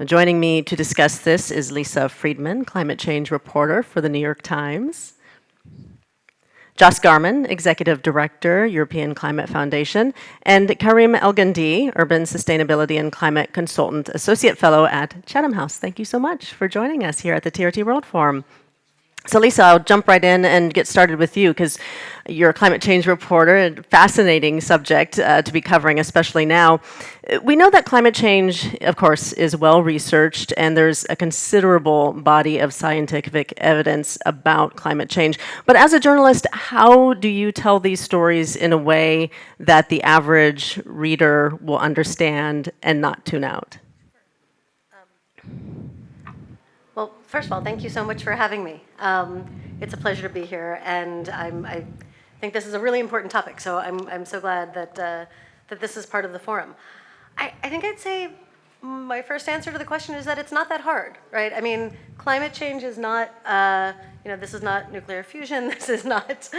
Joining me to discuss this is Lisa Friedman, climate change reporter for the New York Times. Joss Garman, Executive Director, European Climate Foundation, and Karim Elgandi, Urban Sustainability and Climate Consultant, Associate Fellow at Chatham House. Thank you so much for joining us here at the TRT World Forum. So Lisa, I'll jump right in and get started with you because you're a climate change reporter, a fascinating subject to be covering, especially now. We know that climate change, of course, is well researched, and there's a considerable body of scientific evidence about climate change. But as a journalist, how do you tell these stories in a way that the average reader will understand and not tune out? Well, first of all, thank you so much for having me. It's a pleasure to be here, and I think this is a really important topic, so I'm so glad that this is part of the forum. I think I'd say my first answer to the question is that it's not that hard, right? I mean, climate change is not, this is not nuclear fusion. This is not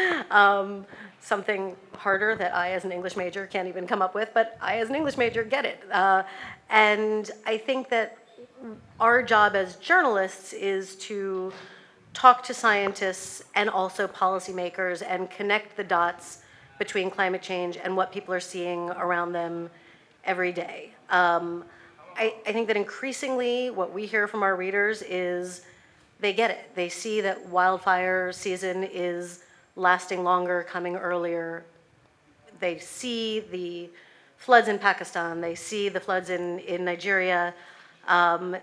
something harder that I, as an English major, can't even come up with, but I, as an English major, get it. And I think that our job as journalists is to talk to scientists and also policymakers and connect the dots between climate change and what people are seeing around them every day. I think that increasingly what we hear from our readers is they get it. They see that wildfire season is lasting longer, coming earlier. They see the floods in Pakistan. They see the floods in Nigeria.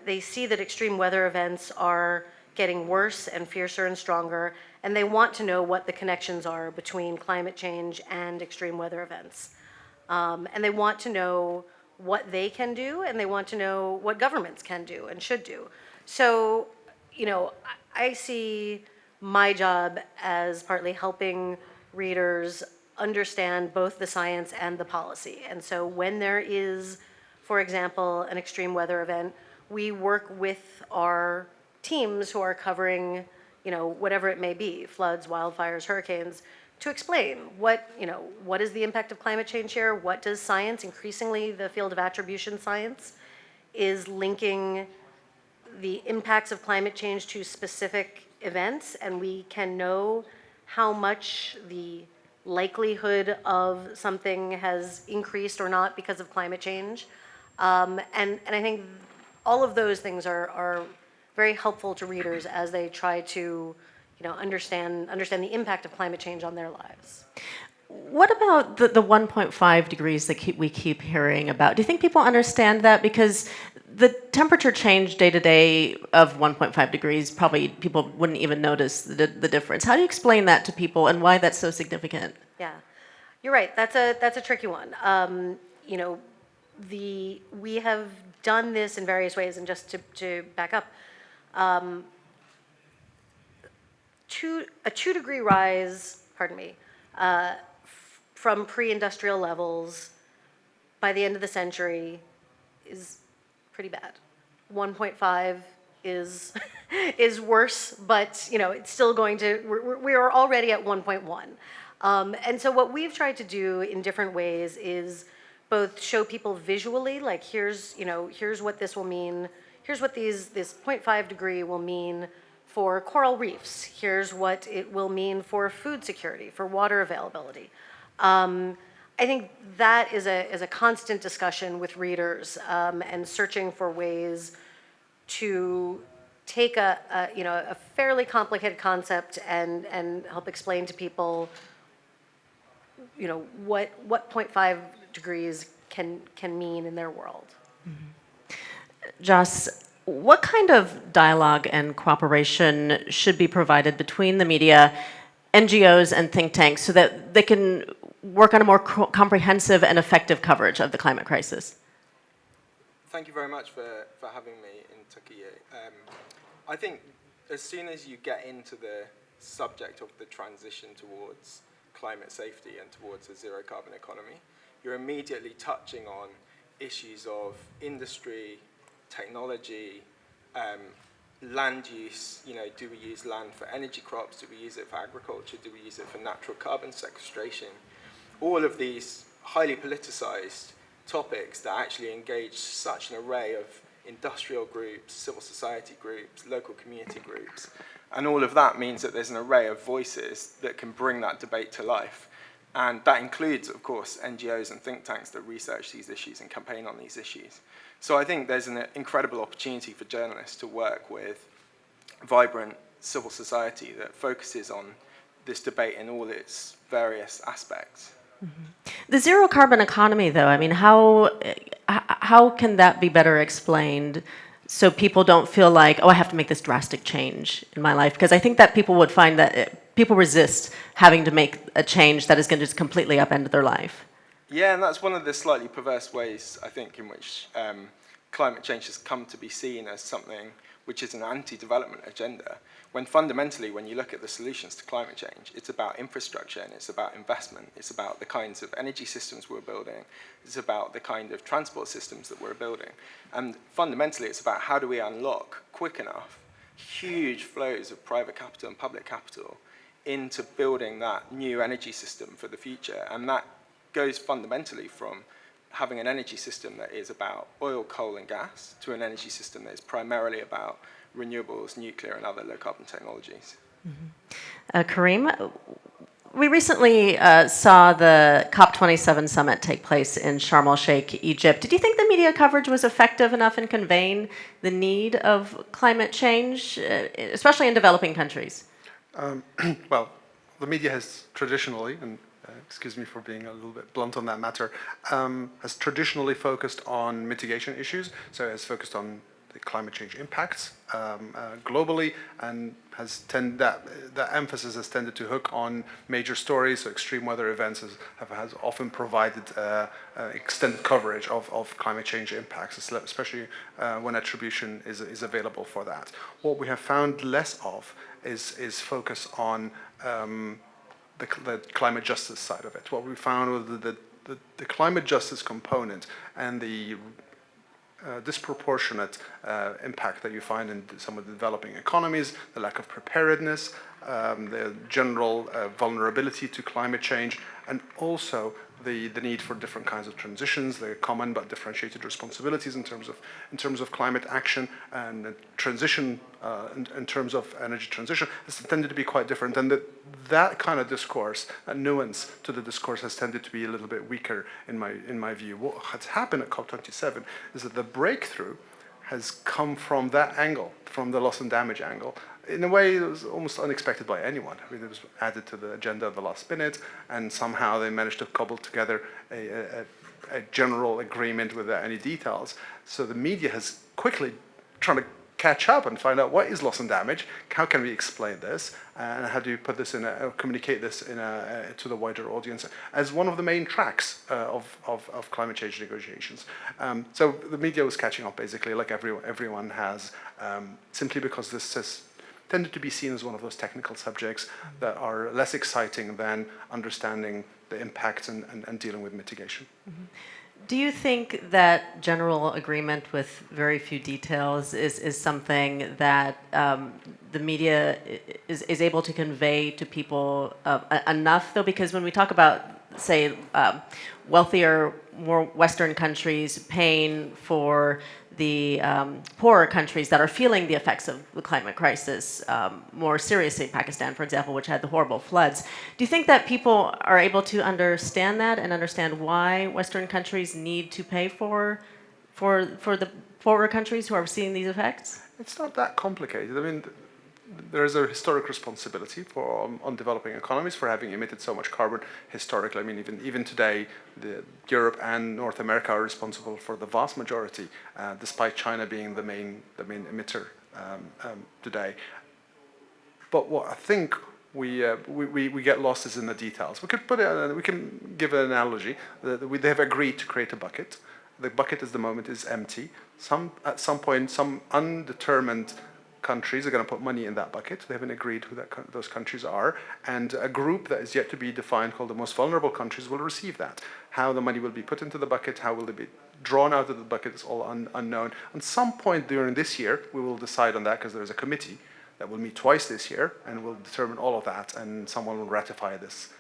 They see that extreme weather events are getting worse and fiercer and stronger, and they want to know what the connections are between climate change and extreme weather events. And they want to know what they can do, and they want to know what governments can do and should do. So, I see my job as partly helping readers understand both the science and the policy. And so when there is, for example, an extreme weather event, we work with our teams who are covering, whatever it may be, floods, wildfires, hurricanes, to explain what is the impact of climate change here, what does science, increasingly the field of attribution science, is linking the impacts of climate change to specific events, and we can know how much the likelihood of something has increased or not because of climate change. And I think all of those things are very helpful to readers as they try to understand the impact of climate change on their lives. What about the 1.5 degrees that we keep hearing about? Do you think people understand that? Because the temperature change day to day of 1.5 degrees, probably people wouldn't even notice the difference. How do you explain that to people and why that's so significant? Yeah, you're right. That's a tricky one. We have done this in various ways, and just to back up, a 2-degree rise, from pre-industrial levels by the end of the century is pretty bad. 1.5 is is worse, but it's still going to. We are already at 1.1, and so what we've tried to do in different ways is both show people visually, like here's what this will mean. Here's what this 0.5 degree will mean for coral reefs. Here's what it will mean for food security, for water availability. I think that is a constant discussion with readers, and searching for ways to take a fairly complicated concept and help explain to people what 0.5 degrees can mean in their world. Mm-hmm. Joss, what kind of dialogue and cooperation should be provided between the media, NGOs, and think tanks so that they can work on a more comprehensive and effective coverage of the climate crisis? Thank you very much for having me in Turkey. I think as soon as you get into the subject of the transition towards climate safety and towards a zero-carbon economy, you're immediately touching on issues of industry, technology, land use. Do we use land for energy crops? Do we use it for agriculture? Do we use it for natural carbon sequestration? All of these highly politicized topics that actually engage such an array of industrial groups, civil society groups, local community groups. And all of that means that there's an array of voices that can bring that debate to life. And that includes, of course, NGOs and think tanks that research these issues and campaign on these issues. So I think there's an incredible opportunity for journalists to work with vibrant civil society that focuses on this debate in all its various aspects. The zero carbon economy, though, I mean, how can that be better explained so people don't feel like, oh, I have to make this drastic change in my life? Because I think that people would find that people resist having to make a change that is going to just completely upend their life. Yeah, and that's one of the slightly perverse ways, I think, in which climate change has come to be seen as something which is an anti-development agenda, when fundamentally, when you look at the solutions to climate change, it's about infrastructure and it's about investment. It's about the kinds of energy systems we're building. It's about the kind of transport systems that we're building. And fundamentally, it's about how do we unlock quick enough huge flows of private capital and public capital into building that new energy system for the future. And that goes fundamentally from having an energy system that is about oil, coal, and gas to an energy system that is primarily about renewables, nuclear, and other low-carbon technologies. Karim, we recently saw the COP27 summit take place in Sharm el-Sheikh, Egypt. Did you think the media coverage was effective enough in conveying the need of climate change, especially in developing countries? Well, the media has traditionally, and excuse me for being a little bit blunt on that matter, has traditionally focused on mitigation issues, so it has focused on the climate change impacts globally, and that emphasis has tended to hook on major stories. So extreme weather events has often provided extended coverage of climate change impacts, especially when attribution is available for that. What we have found less of is focus on the climate justice side of it. What we found was the climate justice component and the disproportionate impact that you find in some of the developing economies, the lack of preparedness, the general vulnerability to climate change, and also the need for different kinds of transitions, the common but differentiated responsibilities in terms of climate action, and transition in terms of energy transition has tended to be quite different, and that kind of discourse, that nuance to the discourse, has tended to be a little bit weaker in my view. What has happened at COP27 is that the breakthrough has come from that angle, from the loss and damage angle. In a way, it was almost unexpected by anyone. I mean, it was added to the agenda at the last minute, and somehow they managed to cobble together a general agreement without any details. So the media has quickly trying to catch up and find out what is loss and damage, how can we explain this, and how do you put this communicate this to the wider audience as one of the main tracks of climate change negotiations. So the media was catching up basically, like everyone has, simply because this has tended to be seen as one of those technical subjects that are less exciting than understanding the impacts and dealing with mitigation. Mm-hmm. Do you think that general agreement with very few details is something that the media is able to convey to people enough, though? Because when we talk about, say, wealthier, more Western countries paying for the poorer countries that are feeling the effects of the climate crisis more seriously, Pakistan, for example, which had the horrible floods. Do you think that people are able to understand that and understand why Western countries need to pay for the poorer countries who are seeing these effects? It's not that complicated. I mean, there is a historic responsibility on developing economies for having emitted so much carbon historically. I mean, even today, Europe and North America are responsible for the vast majority, despite China being the main emitter today. But what I think we get lost is in the details. We can give an analogy. They have agreed to create a bucket. The bucket at the moment is empty. At some point, some undetermined countries are going to put money in that bucket. They haven't agreed who those countries are, and a group that is yet to be defined, called the most vulnerable countries, will receive that. How the money will be put into the bucket, how will it be drawn out of the bucket, is all unknown. At some point during this year, we will decide on that, because there is a committee that will meet twice this year and will determine all of that, and someone will ratify this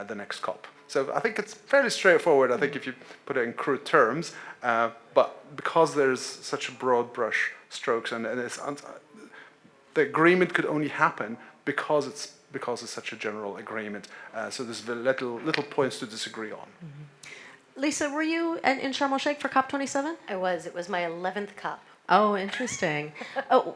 the next COP. So I think it's fairly straightforward, I think, if you put it in crude terms, but because there's such a broad brush strokes, and the agreement could only happen because it's such a general agreement. So there's very little points to disagree on. Lisa, were you in Sharm el-Sheikh for COP27? I was. It was my 11th COP. Oh, interesting.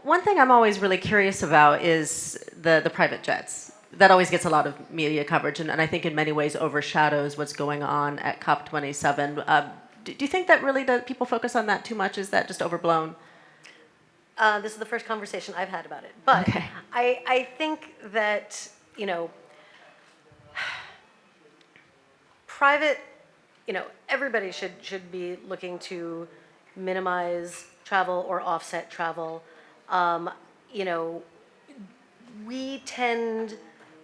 One thing I'm always really curious about is the private jets. That always gets a lot of media coverage, and I think in many ways overshadows what's going on at COP27. Do you think that really people focus on that too much? Is that just overblown? This is the first conversation I've had about it. But Okay. I think that, private, everybody should be looking to minimize travel or offset travel. We tend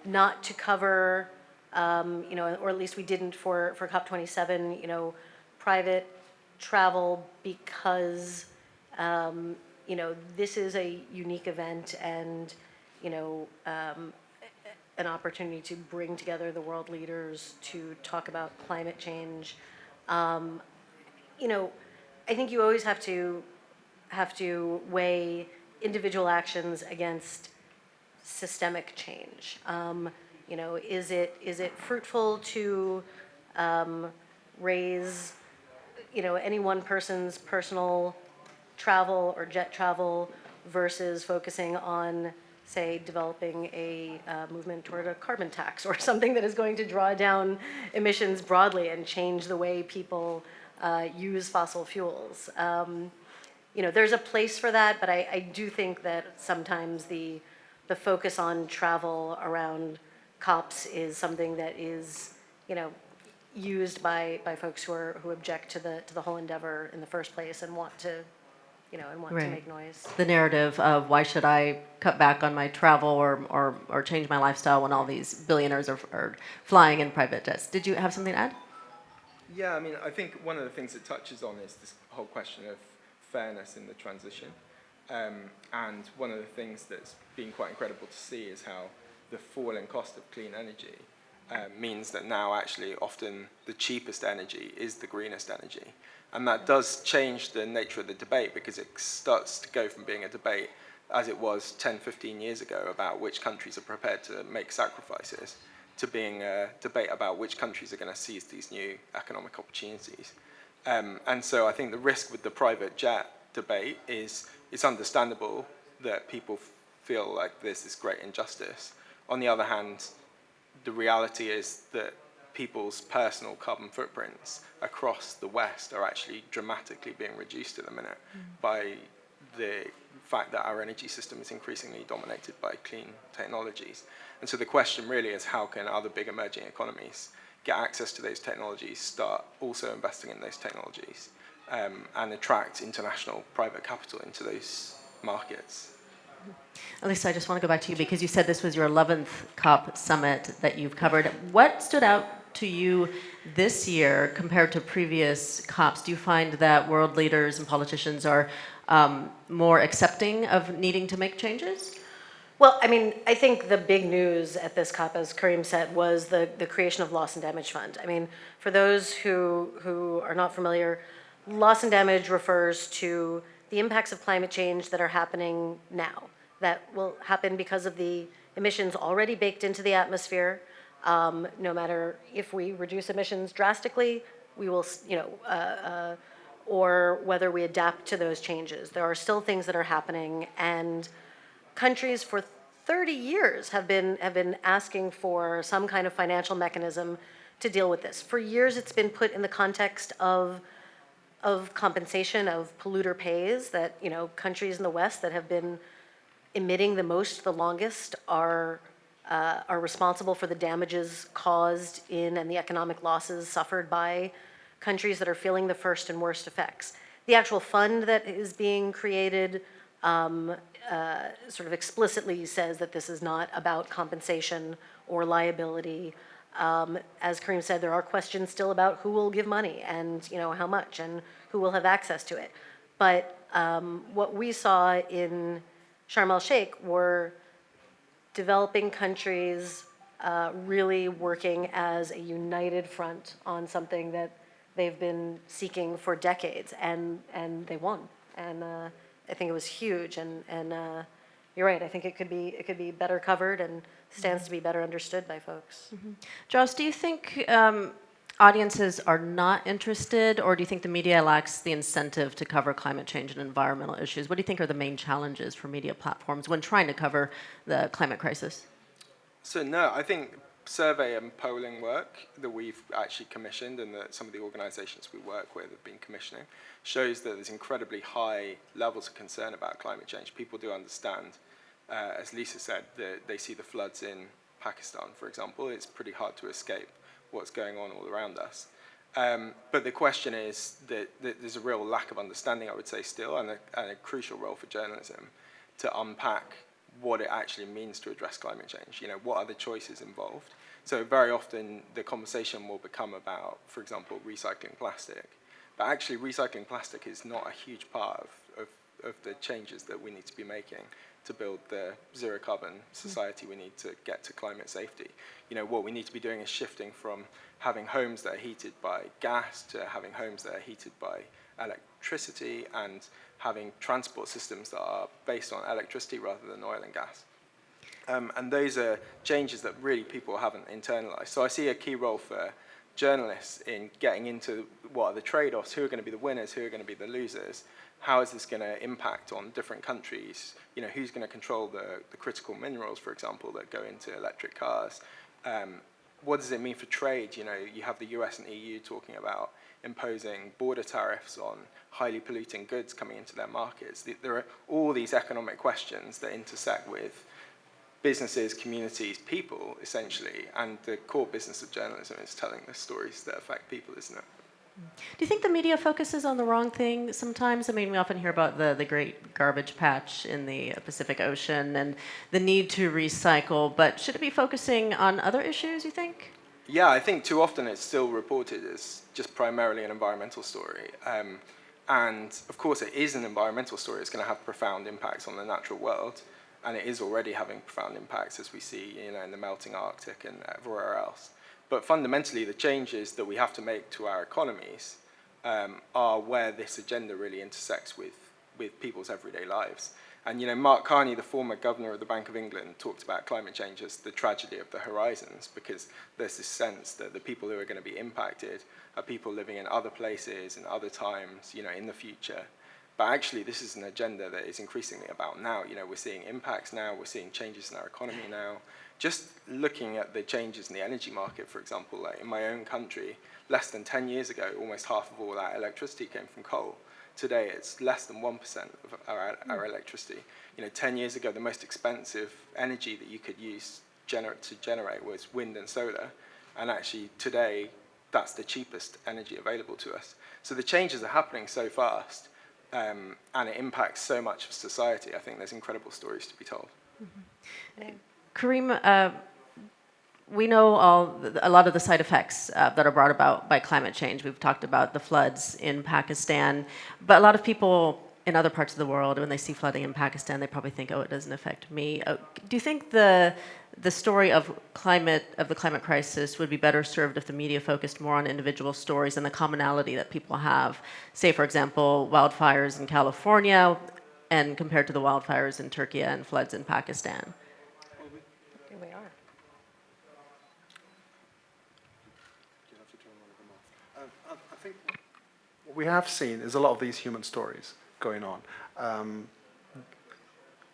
not to cover, or at least we didn't for COP27, private travel because, this is a unique event and, an opportunity to bring together the world leaders to talk about climate change. I think you always have to weigh individual actions against systemic change. Is it fruitful to raise, any one person's personal travel or jet travel versus focusing on, say, developing a movement toward a carbon tax or something that is going to draw down emissions broadly and change the way people use fossil fuels. There's a place for that, but I do think that sometimes the focus on travel around COPs is something that is, used by folks who object to the whole endeavor in the first place and want to, to make noise. The narrative of why should I cut back on my travel or change my lifestyle when all these billionaires are flying in private jets. Did you have something to add? Yeah, I mean, I think one of the things it touches on is this whole question of fairness in the transition. And one of the things that's been quite incredible to see is how the fall in cost of clean energy means that now actually often the cheapest energy is the greenest energy. And that does change the nature of the debate because it starts to go from being a debate as it was 10, 15 years ago about which countries are prepared to make sacrifices to being a debate about which countries are going to seize these new economic opportunities. And so I think the risk with the private jet debate is it's understandable that people feel like there's this great injustice. On the other hand, the reality is that people's personal carbon footprints across the West are actually dramatically being reduced at the minute by the fact that our energy system is increasingly dominated by clean technologies. And so the question really is how can other big emerging economies get access to those technologies, start also investing in those technologies, and attract international private capital into those markets. Elisa, I just want to go back to you because you said this was your 11th COP summit that you've covered. What stood out to you this year compared to previous COPs? Do you find that world leaders and politicians are more accepting of needing to make changes? Well, I mean, I think the big news at this COP, as Karim said, was the creation of Loss and Damage Fund. I mean, for those who are not familiar, loss and damage refers to the impacts of climate change that are happening now, that will happen because of the emissions already baked into the atmosphere. No matter if we reduce emissions drastically, we will, or whether we adapt to those changes. There are still things that are happening, and countries for 30 years have been asking for some kind of financial mechanism to deal with this. For years, it's been put in the context of compensation, of polluter pays, that countries in the West that have been emitting the most, the longest, are responsible for the damages caused in and the economic losses suffered by countries that are feeling the first and worst effects. The actual fund that is being created sort of explicitly says that this is not about compensation or liability. As Karim said, there are questions still about who will give money and how much and who will have access to it. But what we saw in Sharm el-Sheikh were developing countries really working as a united front on something that they've been seeking for decades, and they won. And I think it was huge. And you're right. I think it could be better covered and stands to be better understood by folks. Joss, do you think audiences are not interested, or do you think the media lacks the incentive to cover climate change and environmental issues? What do you think are the main challenges for media platforms when trying to cover the climate crisis? So no, I think survey and polling work that we've actually commissioned and that some of the organizations we work with have been commissioning shows that there's incredibly high levels of concern about climate change. People do understand, as Lisa said, that they see the floods in Pakistan, for example. It's pretty hard to escape what's going on all around us. But the question is that there's a real lack of understanding, I would say, still, and a crucial role for journalism to unpack what it actually means to address climate change. You know, what are the choices involved? So very often the conversation will become about, for example, recycling plastic. But actually recycling plastic is not a huge part of the changes that we need to be making to build the zero-carbon society we need to get to climate safety. You know, what we need to be doing is shifting from having homes that are heated by gas to having homes that are heated by electricity, and having transport systems that are based on electricity rather than oil and gas. And those are changes that really people haven't internalized. So I see a key role for journalists in getting into what are the trade-offs, who are going to be the winners, who are going to be the losers, how is this going to impact on different countries, you know, who's going to control the critical minerals, for example, that go into electric cars. What does it mean for trade? You know, you have the US and EU talking about imposing border tariffs on highly polluting goods coming into their markets. There are all these economic questions that intersect with businesses, communities, people, essentially, and the core business of journalism is telling the stories that affect people, isn't it? Do you think the media focuses on the wrong thing sometimes? I mean, we often hear about the great garbage patch in the Pacific Ocean and the need to recycle, but should it be focusing on other issues, you think? Yeah, I think too often it's still reported as just primarily an environmental story. And of course it is an environmental story. It's going to have profound impacts on the natural world, and it is already having profound impacts, as we see, you know, in the melting Arctic and everywhere else. But fundamentally, the changes that we have to make to our economies are where this agenda really intersects with people's everyday lives. And you know, Mark Carney, the former governor of the Bank of England, talked about climate change as the tragedy of the horizons, because there's this sense that the people who are going to be impacted are people living in other places and other times, you know, in the future. But actually, this is an agenda that is increasingly about now. You know, we're seeing impacts now, we're seeing changes in our economy now. Just looking at the changes in the energy market, for example, like in my own country, less than 10 years ago, almost half of all our electricity came from coal. Today, it's less than 1% of our electricity. You know, 10 years ago, the most expensive energy that you could use to generate was wind and solar. And actually, today, that's the cheapest energy available to us. So the changes are happening so fast, and it impacts so much of society. I think there's incredible stories to be told. Mm-hmm. Karim, we know a lot of the side effects that are brought about by climate change. We've talked about the floods in Pakistan, but a lot of people in other parts of the world, when they see flooding in Pakistan, they probably think, oh, it doesn't affect me. Do you think the story of the climate crisis would be better served if the media focused more on individual stories and the commonality that people have? Say, for example, wildfires in California and compared to the wildfires in Turkey and floods in Pakistan. Here we are. I think what we have seen is a lot of these human stories going on.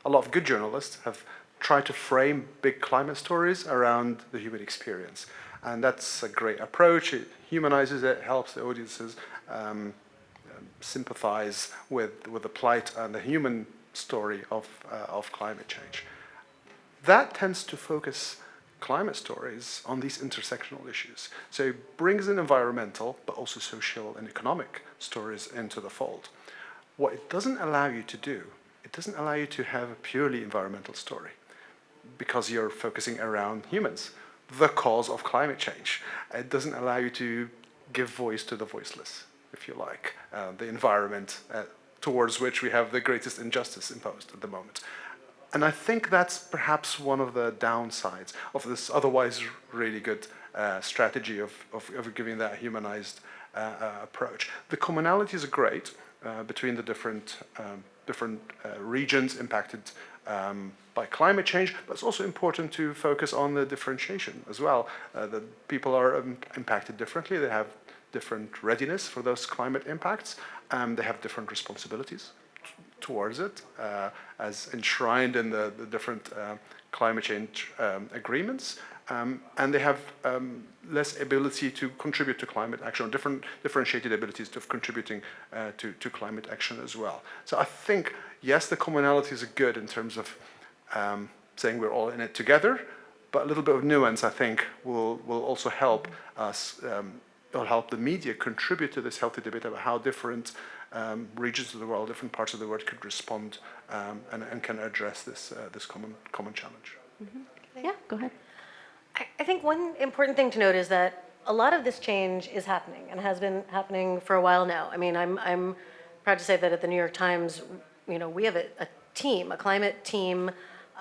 A lot of good journalists have tried to frame big climate stories around the human experience. And that's a great approach. It humanizes it, helps the audiences sympathize with the plight and the human story of climate change. That tends to focus climate stories on these intersectional issues. So it brings in environmental, but also social and economic stories into the fold. What it doesn't allow you to do, it doesn't allow you to have a purely environmental story because you're focusing around humans, the cause of climate change. It doesn't allow you to give voice to the voiceless, if you like, the environment towards which we have the greatest injustice imposed at the moment. And I think that's perhaps one of the downsides of this otherwise really good strategy of giving that humanized approach. The commonalities are great between the different regions impacted by climate change, but it's also important to focus on the differentiation as well. The people are impacted differently. They have different readiness for those climate impacts. They have different responsibilities towards it, as enshrined in the different climate change agreements. And they have less ability to contribute to climate action, or differentiated abilities of contributing to climate action as well. So I think, yes, the commonalities are good in terms of saying we're all in it together, but a little bit of nuance, I think, will also help us, it'll help the media contribute to this healthy debate about how different regions of the world, different parts of the world could respond and can address this common challenge. Mm-hmm. Yeah, go ahead. I think one important thing to note is that a lot of this change is happening and has been happening for a while now. I mean, I'm proud to say that at the New York Times, we have a team, a climate team.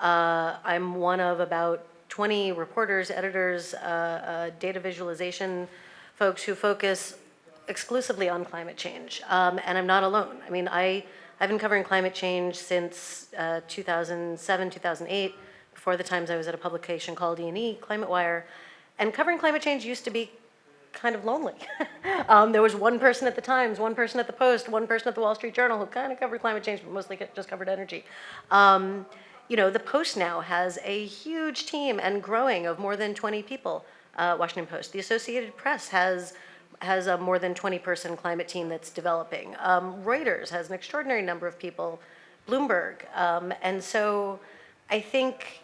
I'm one of about 20 reporters, editors, data visualization folks who focus exclusively on climate change, and I'm not alone. I mean, I've been covering climate change since 2007, 2008. Before the Times, I was at a publication called E&E, Climate Wire, and covering climate change used to be kind of lonely. There was one person at the Times, one person at the Post, one person at the Wall Street Journal who kind of covered climate change, but mostly just covered energy. The Post now has a huge team and growing of more than 20 people. Washington Post. The Associated Press has a more than 20-person climate team that's developing. Reuters has an extraordinary number of people. Bloomberg, and so I think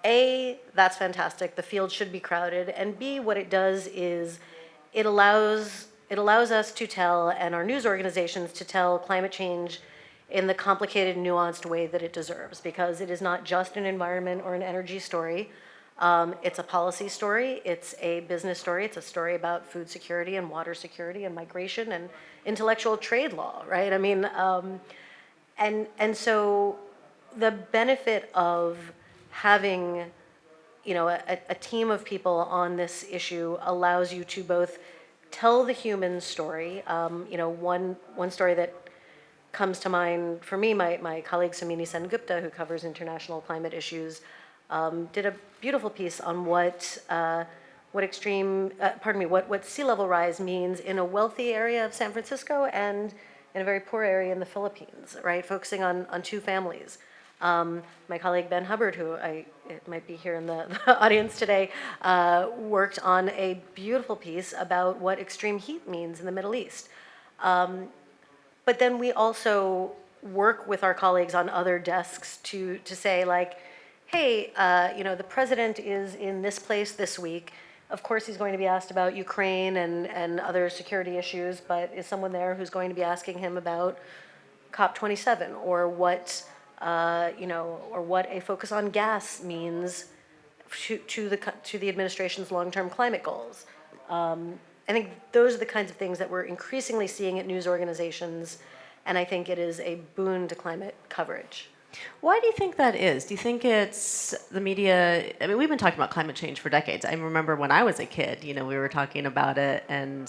A, that's fantastic. The field should be crowded, and B, what it does is it allows us to tell, and our news organizations to tell, climate change in the complicated, nuanced way that it deserves, because it is not just an environment or an energy story. It's a policy story, it's a business story, it's a story about food security and water security and migration and intellectual trade law, right? I mean, and so the benefit of having, a team of people on this issue allows you to both tell the human story. One story that comes to mind for me, my colleague Samini Sengupta, who covers international climate issues, did a beautiful piece on what sea level rise means in a wealthy area of San Francisco and in a very poor area in the Philippines, right? Focusing on two families. My colleague Ben Hubbard, who it might be here in the audience today, worked on a beautiful piece about what extreme heat means in the Middle East. But then we also work with our colleagues on other desks to say, like, hey, the president is in this place this week. Of course, he's going to be asked about Ukraine and other security issues, but is someone there who's going to be asking him about COP27 or what a focus on gas means to the administration's long-term climate goals? I think those are the kinds of things that we're increasingly seeing at news organizations, and I think it is a boon to climate coverage. Why do you think that is? Do you think it's the media? I mean, we've been talking about climate change for decades. I remember when I was a kid, we were talking about it, and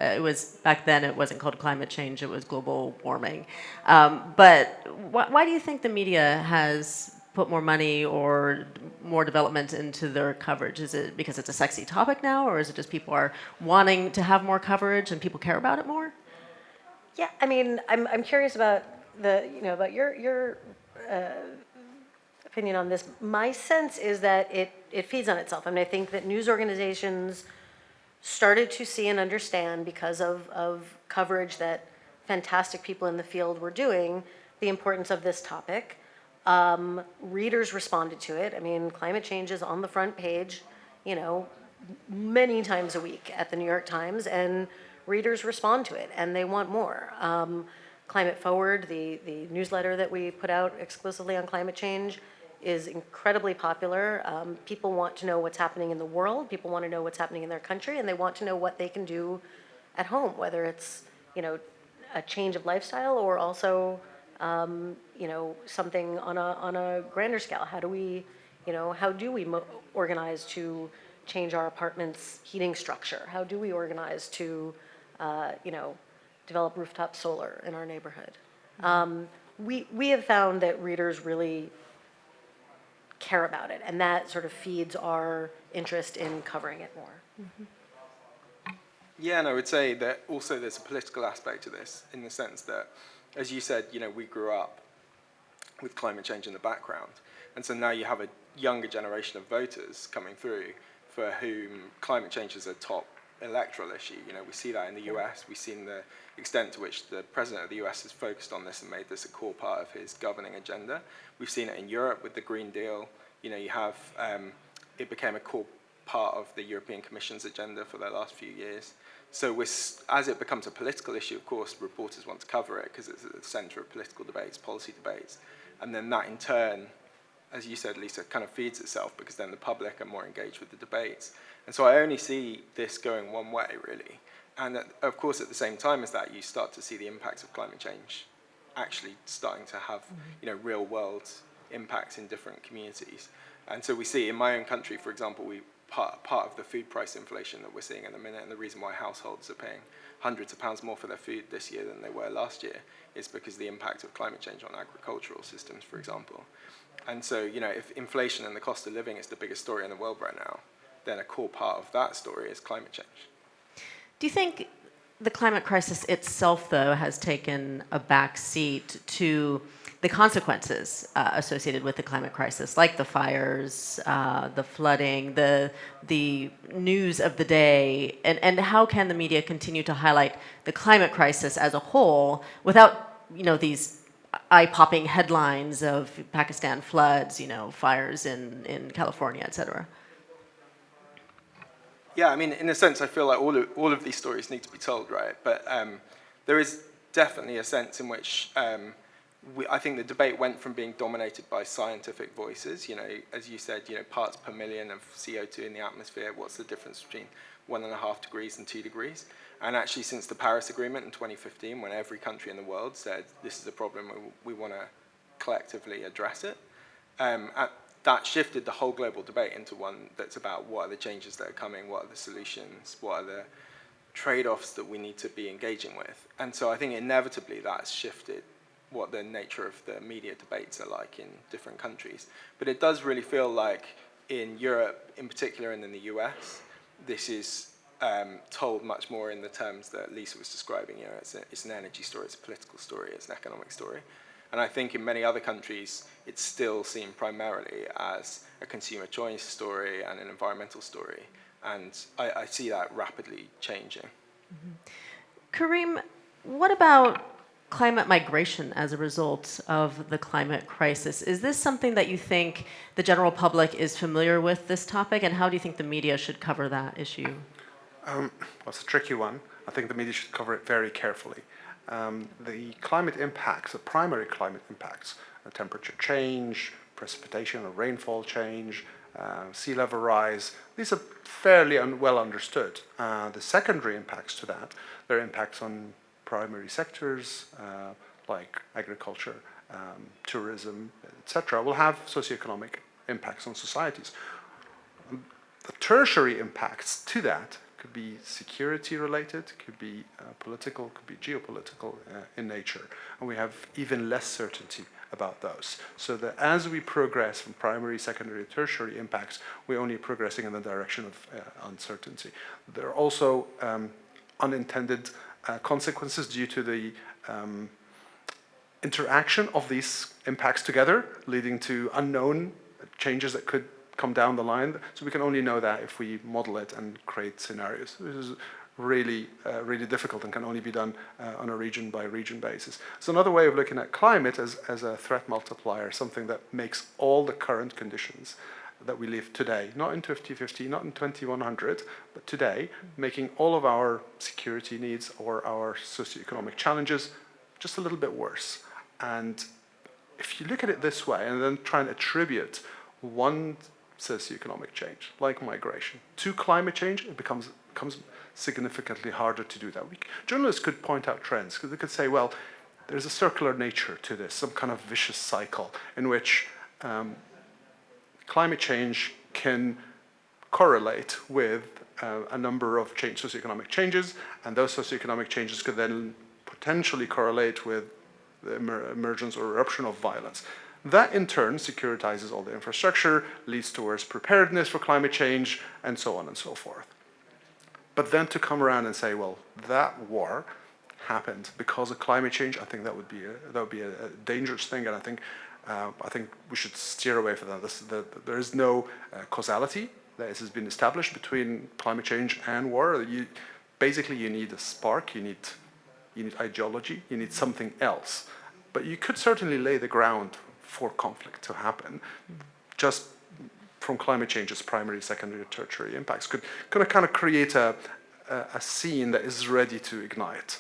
it was, back then it wasn't called climate change, it was global warming. But why do you think the media has put more money or more development into their coverage? Is it because it's a sexy topic now, or is it just people are wanting to have more coverage and people care about it more? Yeah, I mean, I'm curious about about your opinion on this. My sense is that it feeds on itself. I mean, I think that news organizations started to see and understand, because of coverage that fantastic people in the field were doing, the importance of this topic. Readers responded to it. I mean, climate change is on the front page, many times a week at the New York Times, and readers respond to it, and they want more. Climate Forward, the newsletter that we put out exclusively on climate change, is incredibly popular. People want to know what's happening in the world. People want to know what's happening in their country, and they want to know what they can do at home, whether it's, a change of lifestyle or also something on a grander scale? How do we organize to change our apartment's heating structure? How do we organize to, develop rooftop solar in our neighborhood? We have found that readers really care about it, and that sort of feeds our interest in covering it more. Yeah, and I would say that also there's a political aspect to this, in the sense that, as you said, we grew up with climate change in the background. And so now you have a younger generation of voters coming through for whom climate change is a top electoral issue. We see that in the US. We've seen the extent to which the president of the US has focused on this and made this a core part of his governing agenda. We've seen it in Europe with the Green Deal. You have, it became a core part of the European Commission's agenda for the last few years. So as it becomes a political issue, of course, reporters want to cover it because it's at the center of political debates, policy debates. And then that in turn, as you said, Lisa, kind of feeds itself, because then the public are more engaged with the debates. And so I only see this going one way, really. And of course, at the same time as that, you start to see the impacts of climate change actually starting to have real world impacts in different communities. And so we see in my own country, for example, part of the food price inflation that we're seeing in a minute, and the reason why households are paying hundreds of pounds more for their food this year than they were last year, is because of the impact of climate change on agricultural systems, for example. And so, if inflation and the cost of living is the biggest story in the world right now, then a core part of that story is climate change. Do you think the climate crisis itself, though, has taken a back seat to the consequences associated with the climate crisis, like the fires, the flooding, the news of the day, and how can the media continue to highlight the climate crisis as a whole without, these eye-popping headlines of Pakistan floods, fires in California, et cetera? Yeah, I mean, in a sense, I feel like all of these stories need to be told, right? But there is definitely a sense in which I think the debate went from being dominated by scientific voices, as you said, parts per million of CO2 in the atmosphere, what's the difference between 1.5 degrees and 2 degrees? And actually, since the Paris Agreement in 2015, when every country in the world said, this is a problem, we want to collectively address it, that shifted the whole global debate into one that's about what are the changes that are coming, what are the solutions, what are the trade-offs that we need to be engaging with. And so I think inevitably that's shifted what the nature of the media debates are like in different countries. But it does really feel like in Europe in particular, and in the US, this is told much more in the terms that Lisa was describing. It's an energy story, it's a political story, it's an economic story. And I think in many other countries, it's still seen primarily as a consumer choice story and an environmental story. And I see that rapidly changing. Mm-hmm. Kareem, what about climate migration as a result of the climate crisis? Is this something that you think the general public is familiar with, this topic? And how do you think the media should cover that issue? Well, it's a tricky one. I think the media should cover it very carefully. The climate impacts, the primary climate impacts, temperature change, precipitation or rainfall change, sea level rise, these are fairly well understood. The secondary impacts to that, there are impacts on primary sectors like agriculture, tourism, etc., will have socioeconomic impacts on societies. The tertiary impacts to that could be security related, could be political, could be geopolitical in nature, and we have even less certainty about those. So that as we progress from primary, secondary, tertiary impacts, we're only progressing in the direction of uncertainty. There are also unintended consequences due to the interaction of these impacts together, leading to unknown changes that could come down the line. So we can only know that if we model it and create scenarios. This is really, really difficult and can only be done on a region by region basis. So another way of looking at climate as a threat multiplier, something that makes all the current conditions that we live today, not in 2050, not in 2100, but today, making all of our security needs or our socioeconomic challenges just a little bit worse. And if you look at it this way and then try and attribute one socioeconomic change, like migration, to climate change, it becomes significantly harder to do that. Journalists could point out trends, because they could say, well, there's a circular nature to this, some kind of vicious cycle in which climate change can correlate with a number of socioeconomic changes, and those socioeconomic changes could then potentially correlate with the emergence or eruption of violence. That in turn securitizes all the infrastructure, leads towards preparedness for climate change, and so on and so forth. But then to come around and say, well, that war happened because of climate change, I think that would be a dangerous thing, and I think we should steer away from that. There is no causality that has been established between climate change and war. Basically, you need a spark, you need ideology, you need something else. But you could certainly lay the ground for conflict to happen, just from climate change's primary, secondary, tertiary impacts. Could kind of create a scene that is ready to ignite.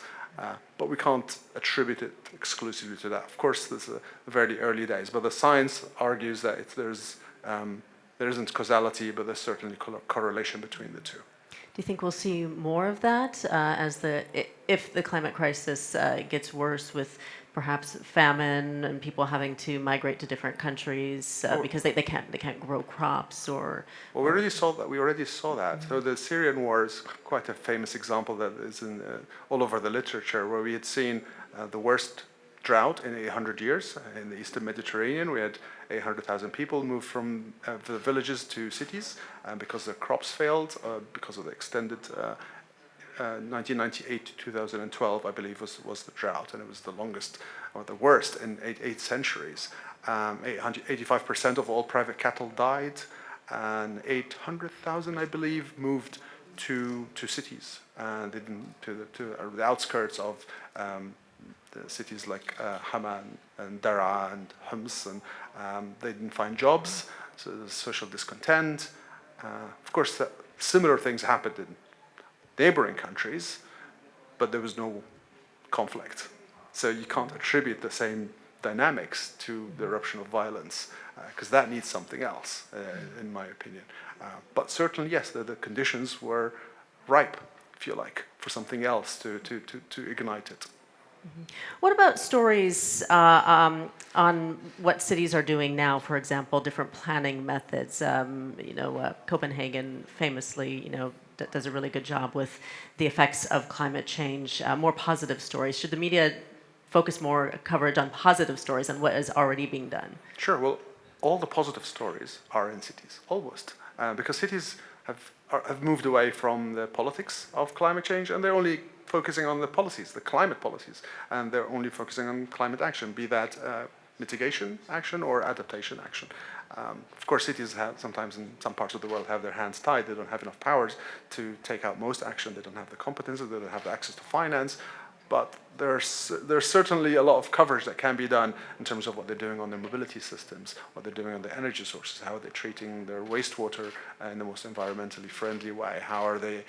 But we can't attribute it exclusively to that. Of course, this is very early days, but the science argues that there isn't causality, but there's certainly correlation between the two. Do you think we'll see more of that if the climate crisis gets worse with perhaps famine and people having to migrate to different countries because they can't grow crops or? Well, we already saw that. So the Syrian war is quite a famous example that is all over the literature, where we had seen the worst drought in 800 years in the Eastern Mediterranean. We had 800,000 people move from the villages to cities because their crops failed, because of the extended 1998 to 2012, I believe, was the drought, and it was the longest or the worst in eight centuries. 85% of all private cattle died, and 800,000, I believe, moved to cities, and to the outskirts of the cities like Hama and Daraa and Homs, and they didn't find jobs, so there was social discontent. Of course, similar things happened in neighboring countries, but there was no conflict. So you can't attribute the same dynamics to the eruption of violence, because that needs something else, in my opinion. But certainly, yes, the conditions were ripe, if you like, for something else to ignite it. What about stories on what cities are doing now? For example, different planning methods. Copenhagen famously, does a really good job with the effects of climate change. More positive stories. Should the media focus more coverage on positive stories and what is already being done? Sure. Well, all the positive stories are in cities, almost, because cities have moved away from the politics of climate change, and they're only focusing on the policies, the climate policies, and they're only focusing on climate action, be that mitigation action or adaptation action. Of course, cities sometimes in some parts of the world have their hands tied. They don't have enough powers to take out most action. They don't have the competence. They don't have the access to finance. But there's certainly a lot of coverage that can be done in terms of what they're doing on their mobility systems, what they're doing on the energy sources, how they're treating their wastewater in the most environmentally friendly way, how are they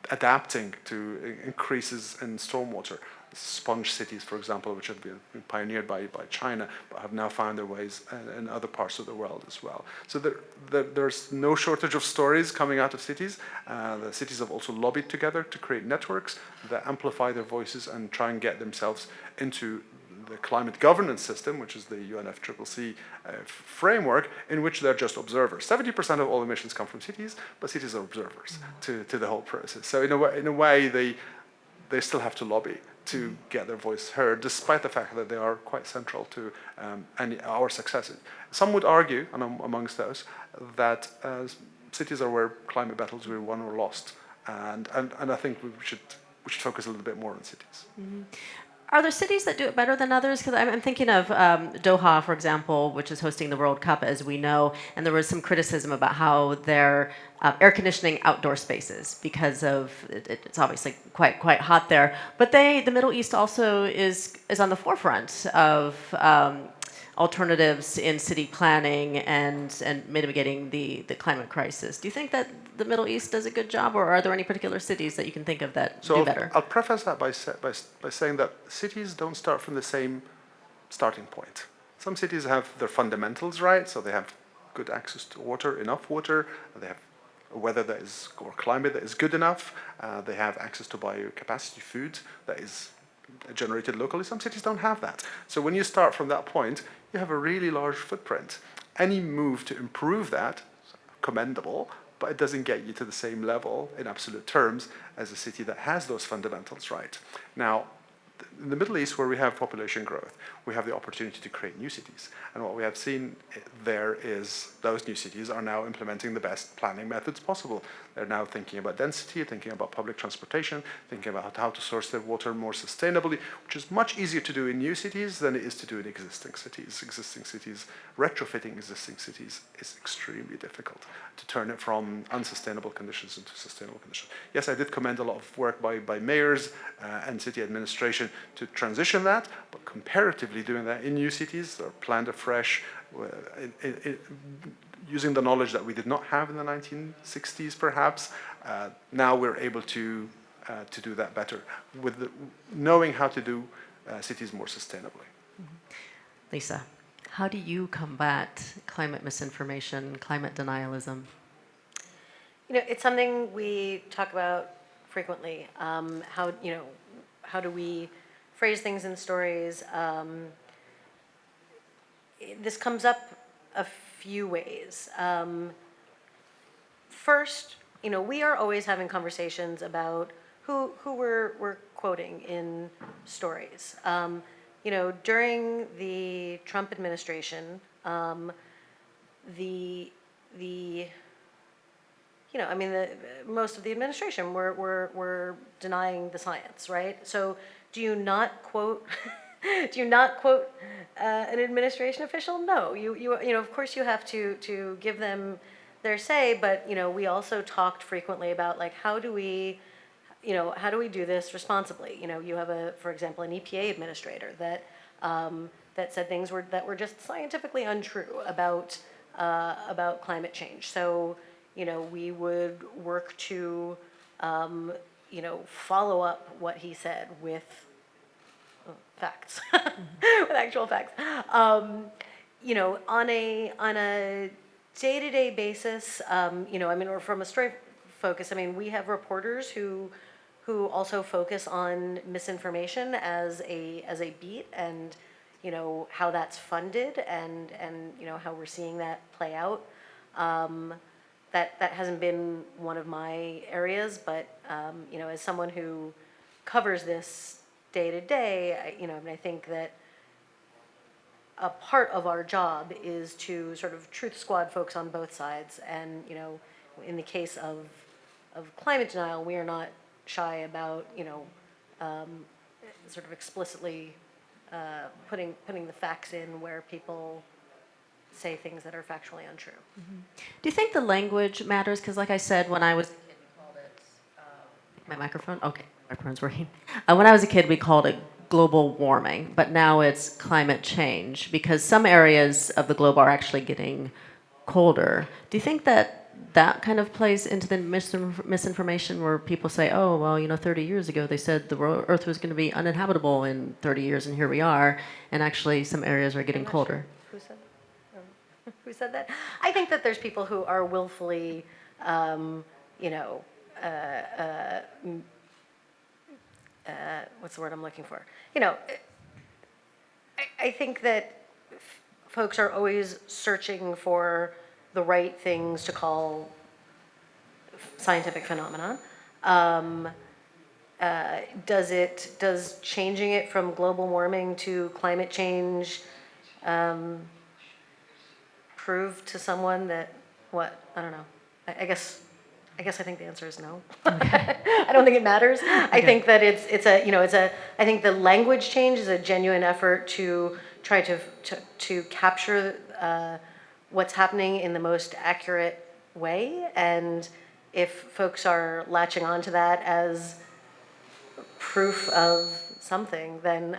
adapting to increases in stormwater. Sponge cities, for example, which have been pioneered by China, but have now found their ways in other parts of the world as well. So there's no shortage of stories coming out of cities. The cities have also lobbied together to create networks that amplify their voices and try and get themselves into the climate governance system, which is the UNFCCC framework, in which they're just observers. 70% of all emissions come from cities, but cities are observers to the whole process. So in a way, they still have to lobby to get their voice heard, despite the fact that they are quite central to our successes. Some would argue, and I'm amongst those, that cities are where climate battles were won or lost, and I think we should focus a little bit more on cities. Mm-hmm. Are there cities that do it better than others? Because I'm thinking of Doha, for example, which is hosting the World Cup, as we know, and there was some criticism about how they're air conditioning outdoor spaces because of it's obviously quite hot there. But the Middle East also is on the forefront of alternatives in city planning and mitigating the climate crisis. Do you think that the Middle East does a good job, or are there any particular cities that you can think of that do better? I'll preface that by saying that cities don't start from the same starting point. Some cities have their fundamentals right, so they have good access to water, enough water, they have weather that is, or climate that is good enough, they have access to biocapacity food that is generated locally. Some cities don't have that. So when you start from that point, you have a really large footprint. Any move to improve that, commendable, but it doesn't get you to the same level in absolute terms as a city that has those fundamentals right. Now, in the Middle East, where we have population growth, we have the opportunity to create new cities. And what we have seen there is those new cities are now implementing the best planning methods possible. They're now thinking about density, thinking about public transportation, thinking about how to source their water more sustainably, which is much easier to do in new cities than it is to do in existing cities. Retrofitting existing cities is extremely difficult to turn it from unsustainable conditions into sustainable conditions. Yes, I did commend a lot of work by mayors and city administration to transition that, but comparatively doing that in new cities or planned afresh, using the knowledge that we did not have in the 1960s perhaps, now we're able to do that better with knowing how to do cities more sustainably. Lisa, how do you combat climate misinformation, climate denialism? It's something we talk about frequently. How do we phrase things in stories? This comes up a few ways. First, we are always having conversations about who we're quoting in stories. During the Trump administration, most of the administration were denying the science, right? So do you not quote an administration official? No, you of course you have to give them their say, but we also talked frequently about like how do we do this responsibly? You have for example, an EPA administrator that said things that were just scientifically untrue about climate change. So we would work to follow up what he said with facts, with actual facts. On a day-to-day basis, or from a story focus, we have reporters who also focus on misinformation as a beat, and how that's funded, and how we're seeing that play out. That hasn't been one of my areas, but as someone who covers this day to day, I think that a part of our job is to sort of truth squad folks on both sides, and in the case of climate denial, we are not shy about sort of explicitly putting the facts in where people say things that are factually untrue. Mm-hmm. Do you think the language matters? Because like I said, when I was a kid, we called it, my microphone? Okay, microphone's working. When I was a kid, we called it global warming, but now it's climate change, because some areas of the globe are actually getting colder. Do you think that kind of plays into the misinformation where people say, oh, well, 30 years ago they said the Earth was going to be uninhabitable in 30 years, and here we are, and actually some areas are getting colder? Sure. Who said that? I think that there's people who are willfully, what's the word I'm looking for? I think that folks are always searching for the right things to call scientific phenomenon. Does changing it from global warming to climate change prove to someone that what? I don't know. I guess I think the answer is no. Okay. I don't think it matters. Okay. I think that I think the language change is a genuine effort to try to capture what's happening in the most accurate way, and if folks are latching onto that as proof of something, then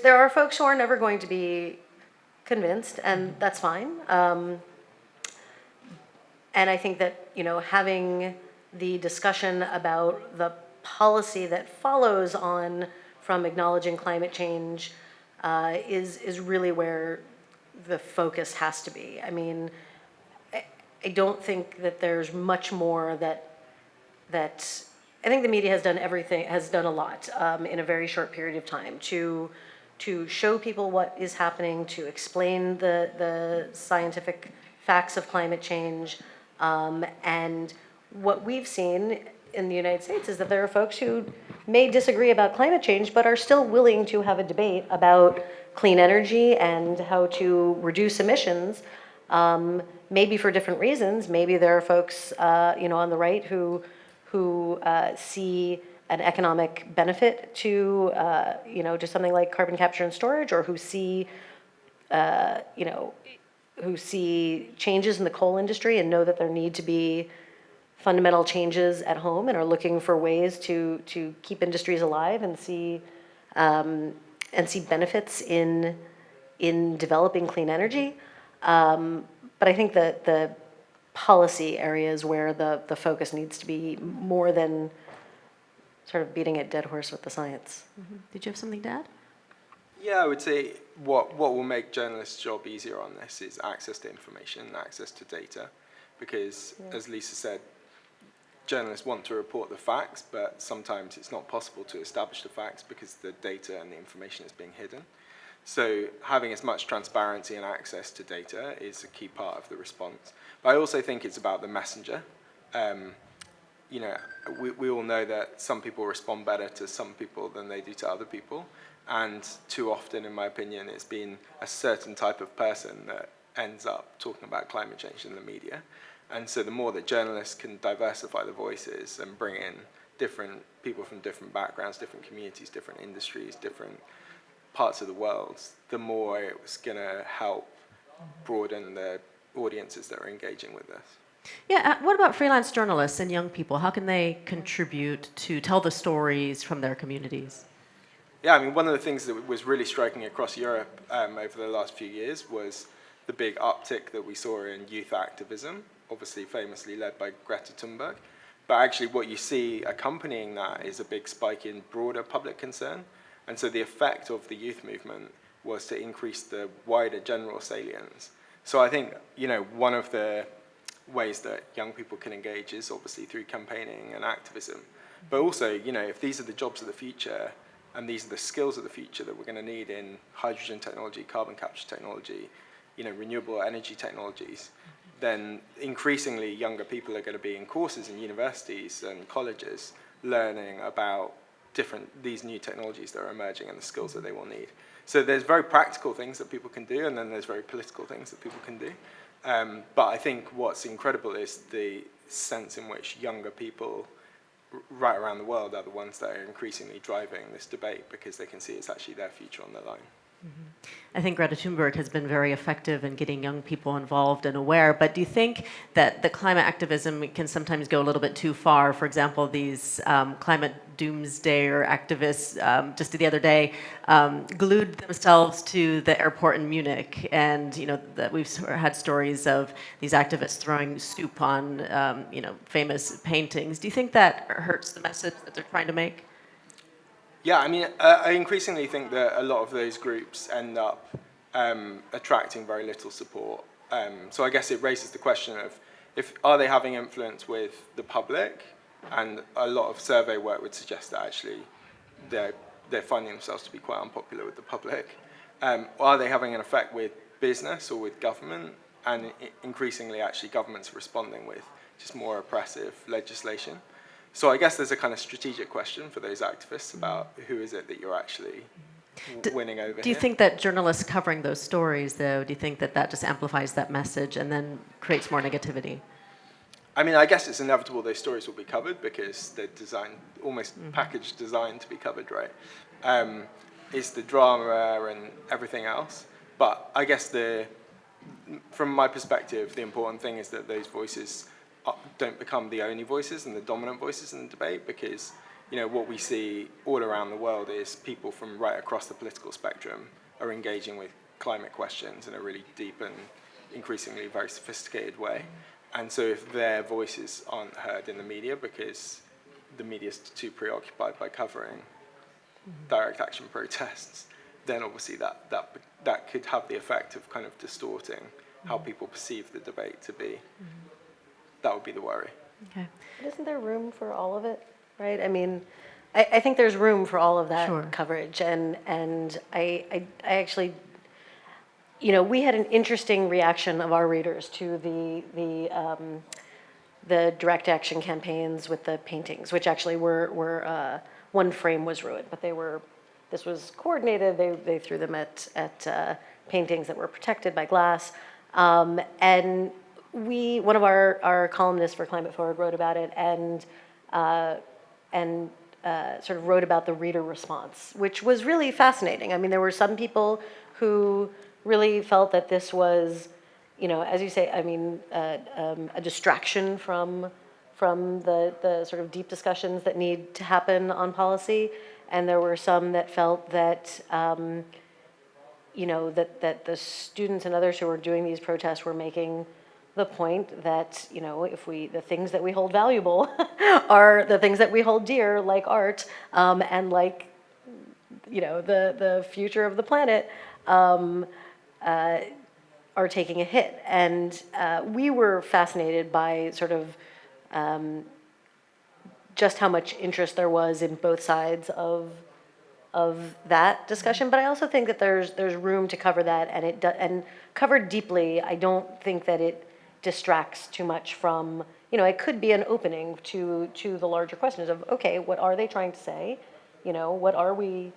there are folks who are never going to be convinced, and that's fine. And I think that having the discussion about the policy that follows on from acknowledging climate change is really where the focus has to be. I don't think that there's much more that I think the media has done everything, has done a lot in a very short period of time to show people what is happening, to explain the scientific facts of climate change. And what we've seen in the United States is that there are folks who may disagree about climate change, but are still willing to have a debate about clean energy and how to reduce emissions, maybe for different reasons. Maybe there are folks, on the right who see an economic benefit to, to something like carbon capture and storage, or who see, who see changes in the coal industry and know that there need to be fundamental changes at home and are looking for ways to keep industries alive and see benefits in developing clean energy. But I think that the policy areas where the focus needs to be more than sort of beating a dead horse with the science. Mm-hmm. Did you have something to add? Yeah, I would say what will make journalists' job easier on this is access to information, access to data, because as Lisa said, journalists want to report the facts, but sometimes it's not possible to establish the facts because the data and the information is being hidden. So having as much transparency and access to data is a key part of the response. But I also think it's about the messenger. We all know that some people respond better to some people than they do to other people. And too often, in my opinion, it's been a certain type of person that ends up talking about climate change in the media. And so the more that journalists can diversify the voices and bring in different people from different backgrounds, different communities, different industries, different parts of the world, the more it's going to help broaden the audiences that are engaging with this. Yeah, what about freelance journalists and young people? How can they contribute to tell the stories from their communities? Yeah, I mean, one of the things that was really striking across Europe over the last few years was the big uptick that we saw in youth activism, obviously famously led by Greta Thunberg. But actually what you see accompanying that is a big spike in broader public concern. And so the effect of the youth movement was to increase the wider general salience. So I think, one of the ways that young people can engage is obviously through campaigning and activism. But also, if these are the jobs of the future and these are the skills of the future that we're going to need in hydrogen technology, carbon capture technology, renewable energy technologies, then increasingly younger people are going to be in courses in universities and colleges learning about these new technologies that are emerging and the skills that they will need. So there's very practical things that people can do, and then there's very political things that people can do. But I think what's incredible is the sense in which younger people right around the world are the ones that are increasingly driving this debate because they can see it's actually their future on the line. I think Greta Thunberg has been very effective in getting young people involved and aware, but do you think that the climate activism can sometimes go a little bit too far? For example, these climate doomsdayer activists just the other day glued themselves to the airport in Munich, and that we've had stories of these activists throwing soup on famous paintings. Do you think that hurts the message that they're trying to make? Yeah, I mean, I increasingly think that a lot of those groups end up attracting very little support. So I guess it raises the question of are they having influence with the public? And a lot of survey work would suggest that actually they're finding themselves to be quite unpopular with the public. Or are they having an effect with business or with government? And increasingly, actually, governments are responding with just more oppressive legislation. So I guess there's a kind of strategic question for those activists about who is it that you're actually winning over here. Do you think that journalists covering those stories, though, do you think that just amplifies that message and then creates more negativity? I mean, I guess it's inevitable those stories will be covered because they're designed, almost packaged designed to be covered, right? It's the drama and everything else. But I guess from my perspective, the important thing is that those voices don't become the only voices and the dominant voices in the debate, because what we see all around the world is people from right across the political spectrum are engaging with climate questions in a really deep and increasingly very sophisticated way. And so if their voices aren't heard in the media because the media is too preoccupied by covering direct action protests, then obviously that could have the effect of kind of distorting how people perceive the debate to be. That would be the worry. Okay. But isn't there room for all of it? right? I mean, I think there's room for all of that Sure. coverage, and I actually, we had an interesting reaction of our readers to the direct action campaigns with the paintings, which actually were one frame was ruined, but this was coordinated. They threw them at paintings that were protected by glass, and one of our columnists for Climate Forward wrote about it, and sort of wrote about the reader response, which was really fascinating. I mean, there were some people who really felt that this was, as you say, I mean, a distraction from the sort of deep discussions that need to happen on policy, and there were some that felt that, that the students and others who were doing these protests were making the point that, the things that we hold valuable are the things that we hold dear, like art, and like, the future of the planet, are taking a hit. And we were fascinated by sort of just how much interest there was in both sides of that discussion. But I also think that there's room to cover that, and covered deeply. I don't think that it distracts too much from, it could be an opening to the larger questions of, okay, what are they trying to say? What are we,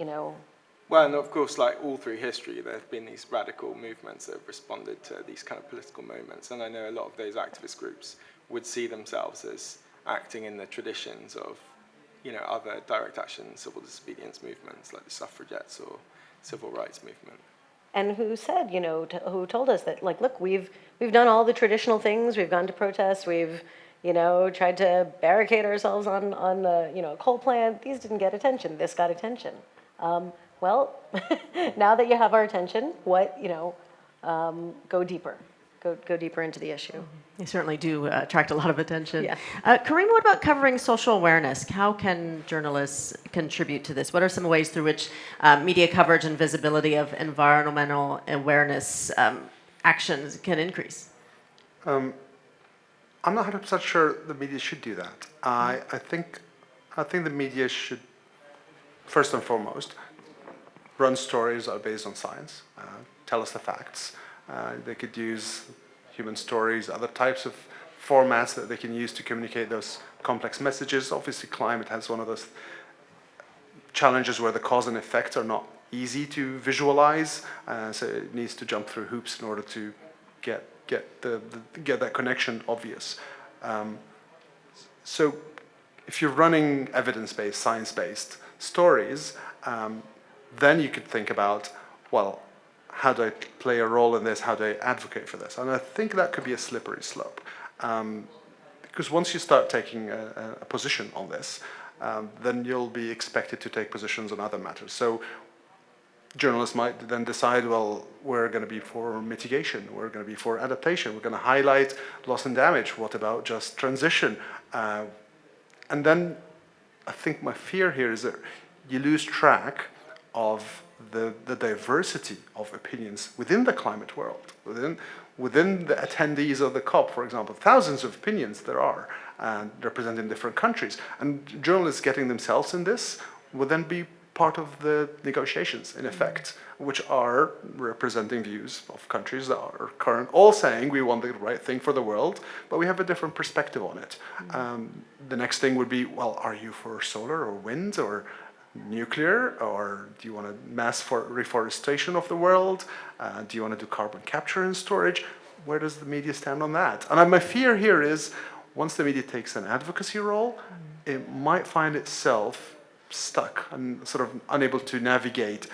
Well, and of course, like all through history, there have been these radical movements that have responded to these kind of political moments. And I know a lot of those activist groups would see themselves as acting in the traditions of, other direct action civil disobedience movements like the suffragettes or civil rights movement. and who said, who told us that, like, look, we've done all the traditional things. We've gone to protests. We've, tried to barricade ourselves on a coal plant. These didn't get attention. This got attention. Well, now that you have our attention, go deeper. Go deeper into the issue. They certainly do attract a lot of attention. Yeah. Kareem, what about covering social awareness? How can journalists contribute to this? What are some ways through which media coverage and visibility of environmental awareness actions can increase? I'm not 100% sure the media should do that. I think the media should, first and foremost, run stories that are based on science, tell us the facts. They could use human stories, other types of formats that they can use to communicate those complex messages. Obviously, climate has one of those challenges where the cause and effect are not easy to visualize, so it needs to jump through hoops in order to get that connection obvious. So if you're running evidence-based, science-based stories, then you could think about, well, how do I play a role in this? How do I advocate for this? And I think that could be a slippery slope. Because once you start taking a position on this, then you'll be expected to take positions on other matters. So journalists might then decide, well, we're going to be for mitigation, we're going to be for adaptation, we're going to highlight loss and damage. What about just transition? And then I think my fear here is that you lose track of the diversity of opinions within the climate world, within the attendees of the COP, for example. Thousands of opinions there are, representing different countries. And journalists getting themselves in this would then be part of the negotiations, in effect, which are representing views of countries that are all saying we want the right thing for the world, but we have a different perspective on it. The next thing would be, well, are you for solar or wind or nuclear, or do you want a mass reforestation of the world? Do you want to do carbon capture and storage? Where does the media stand on that? And my fear here is, once the media takes an advocacy role, it might find itself stuck and sort of unable to navigate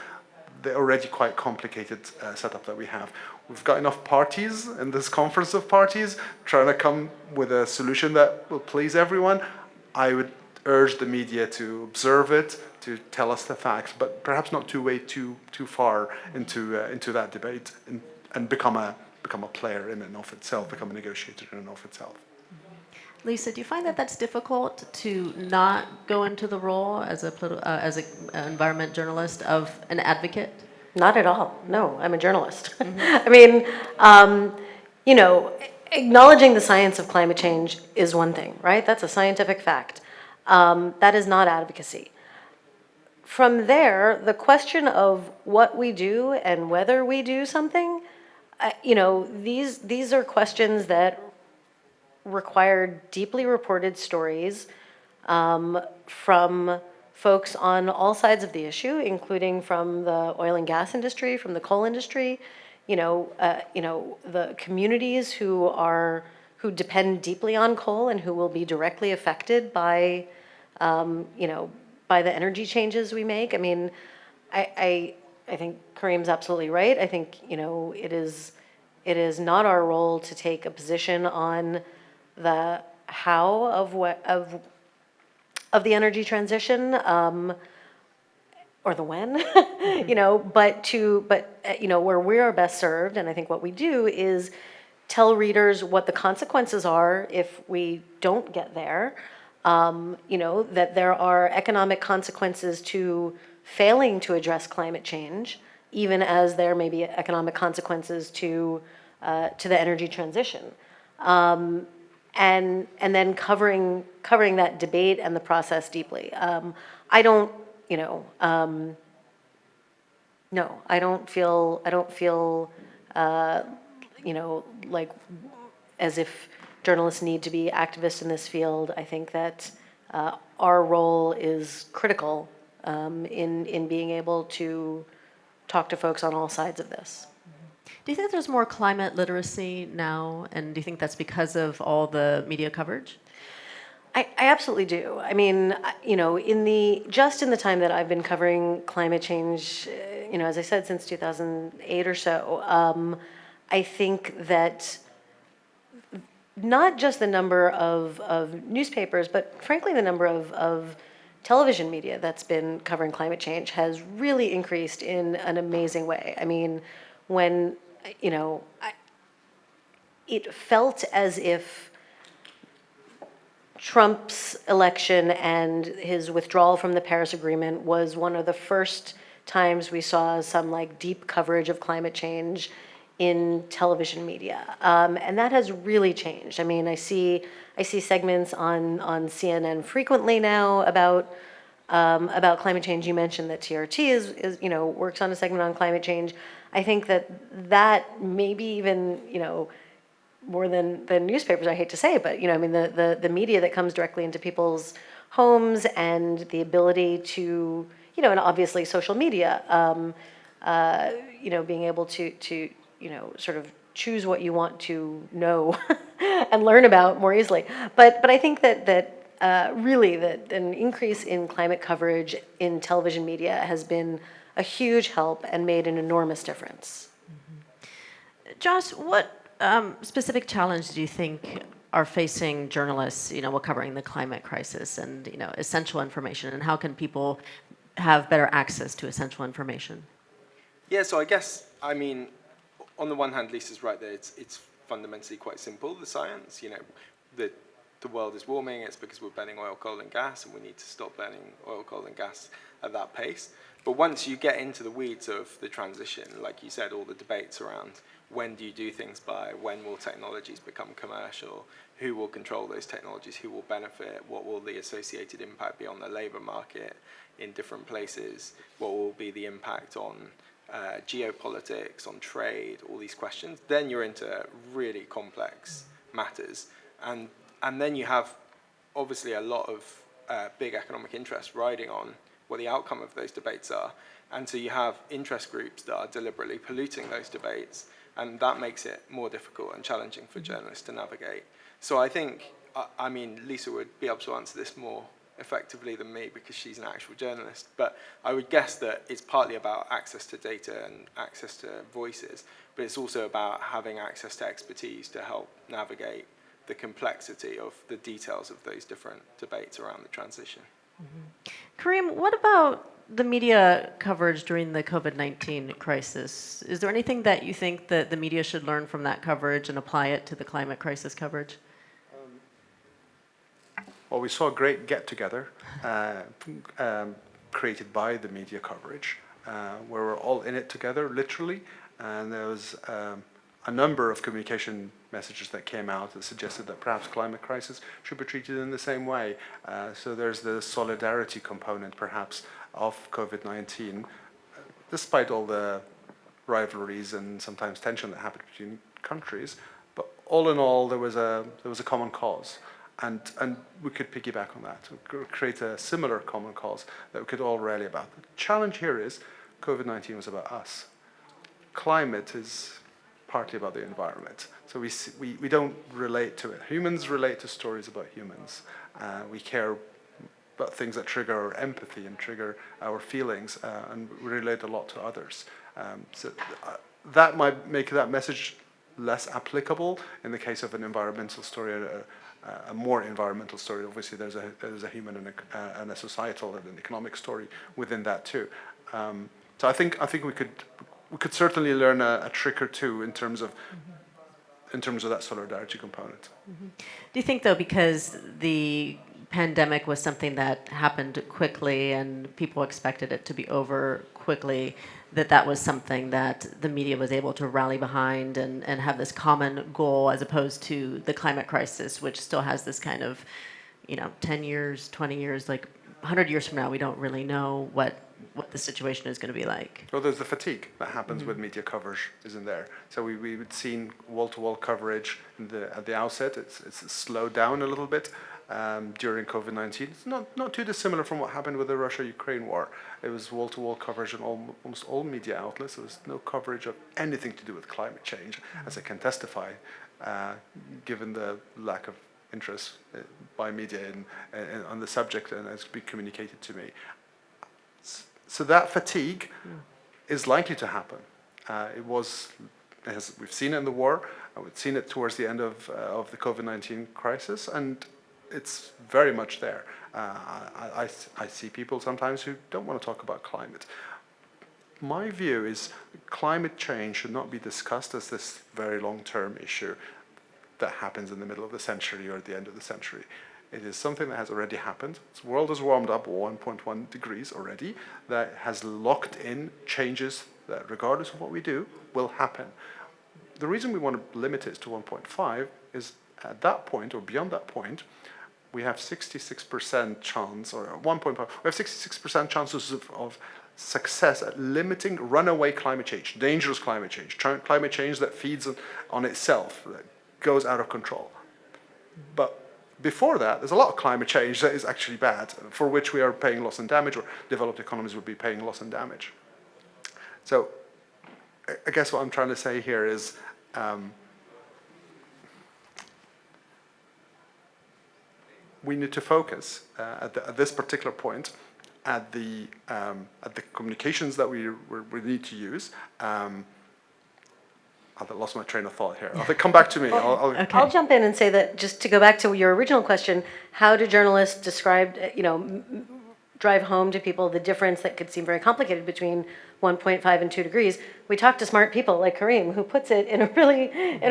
the already quite complicated setup that we have. We've got enough parties in this conference of parties trying to come with a solution that will please everyone. I would urge the media to observe it, to tell us the facts, but perhaps not to wade too far into that debate and become a player in and of itself, become a negotiator in and of itself. Lisa, do you find that that's difficult to not go into the role as an environment journalist of an advocate? Not at all. No, I'm a journalist. I mean, acknowledging the science of climate change is one thing, right? That's a scientific fact. That is not advocacy. From there, the question of what we do and whether we do something, these are questions that require deeply reported stories from folks on all sides of the issue, including from the oil and gas industry, from the coal industry, the communities who depend deeply on coal and who will be directly affected by, by the energy changes we make. I mean, I think Kareem's absolutely right. I think it is not our role to take a position on the how of the energy transition, or the when, but where we are best served, and I think what we do is tell readers what the consequences are if we don't get there. That there are economic consequences to failing to address climate change, even as there may be economic consequences to the energy transition. And then covering that debate and the process deeply. I don't feel like as if journalists need to be activists in this field. I think that our role is critical in being able to talk to folks on all sides of this. Do you think there's more climate literacy now, and do you think that's because of all the media coverage? I absolutely do. I mean, in the time that I've been covering climate change, as I said, since 2008 or so, I think that not just the number of newspapers, but frankly the number of television media that's been covering climate change has really increased in an amazing way. I mean, when, it felt as if Trump's election and his withdrawal from the Paris Agreement was one of the first times we saw some deep coverage of climate change in television media, and that has really changed. I mean, I see segments on CNN frequently now about climate change. You mentioned that TRT is works on a segment on climate change. I think that maybe even more than newspapers, I hate to say, but the media that comes directly into people's homes and the ability to and obviously social media, being able to sort of choose what you want to know and learn about more easily. But I think that really that an increase in climate coverage in television media has been a huge help and made an enormous difference. Josh, what specific challenge do you think are facing journalists, while covering the climate crisis and, essential information, and how can people have better access to essential information? Yeah, so I mean, on the one hand, Lisa's right there. It's fundamentally quite simple, the science. The world is warming. It's because we're burning oil, coal, and gas, and we need to stop burning oil, coal, and gas at that pace. But once you get into the weeds of the transition, like you said, all the debates around when do you do things by, when will technologies become commercial, who will control those technologies, who will benefit, what will the associated impact be on the labor market in different places, what will be the impact on geopolitics, on trade, all these questions, then you're into really complex matters. And then you have obviously a lot of big economic interest riding on what the outcome of those debates are. And so you have interest groups that are deliberately polluting those debates, and that makes it more difficult and challenging for journalists to navigate. So I think, Lisa would be able to answer this more effectively than me because she's an actual journalist, but I would guess that it's partly about access to data and access to voices, but it's also about having access to expertise to help navigate the complexity of the details of those different debates around the transition. Kareem, what about the media coverage during the COVID-19 crisis? Is there anything that you think that the media should learn from that coverage and apply it to the climate crisis coverage? Well, we saw a great get-together created by the media coverage, where we're all in it together, literally, and there was a number of communication messages that came out that suggested that perhaps climate crisis should be treated in the same way. So there's the solidarity component, perhaps, of COVID-19, despite all the rivalries and sometimes tension that happened between countries. But all in all, there was a common cause. And we could piggyback on that, create a similar common cause that we could all rally about. The challenge here is COVID-19 was about us. Climate is partly about the environment. So we don't relate to it. Humans relate to stories about humans. We care about things that trigger our empathy and trigger our feelings, and we relate a lot to others. That might make that message less applicable in the case of an environmental story, a more environmental story. Obviously, there's a human and a societal and an economic story within that too. So I think we could certainly learn a trick or two in terms of that solidarity component. Mm-hmm. Do you think, though, because the pandemic was something that happened quickly and people expected it to be over quickly, that was something that the media was able to rally behind and have this common goal, as opposed to the climate crisis, which still has this kind of, 10 years, 20 years, like 100 years from now, we don't really know what the situation is going to be like? Well, there's the fatigue that happens with media coverage, isn't there? So we'd seen wall-to-wall coverage at the outset. It's slowed down a little bit during COVID-19. It's not too dissimilar from what happened with the Russia-Ukraine war. It was wall-to-wall coverage in almost all media outlets. There was no coverage of anything to do with climate change, as I can testify, given the lack of interest by media on the subject, and it's been communicated to me. So that fatigue is likely to happen. We've seen it in the war, we've seen it towards the end of the COVID-19 crisis, and it's very much there. I see people sometimes who don't want to talk about climate. My view is climate change should not be discussed as this very long-term issue that happens in the middle of the century or at the end of the century. It is something that has already happened. The world has warmed up 1.1 degrees already. That has locked in changes that, regardless of what we do, will happen. The reason we want to limit it to 1.5 is at that point, or beyond that point, we have 66% chance, or 1.5, we have 66% chances of success at limiting runaway climate change, dangerous climate change that feeds on itself, that goes out of control. But before that, there's a lot of climate change that is actually bad, for which we are paying loss and damage, or developed economies would be paying loss and damage. So I guess what I'm trying to say here is we need to focus at this particular point at the communications that we need to use. I lost my train of thought here. Come back to me. I'll jump in and say that, just to go back to your original question, how do journalists drive home to people the difference that could seem very complicated between 1.5 and 2 degrees? We talk to smart people like Karim, who puts it in a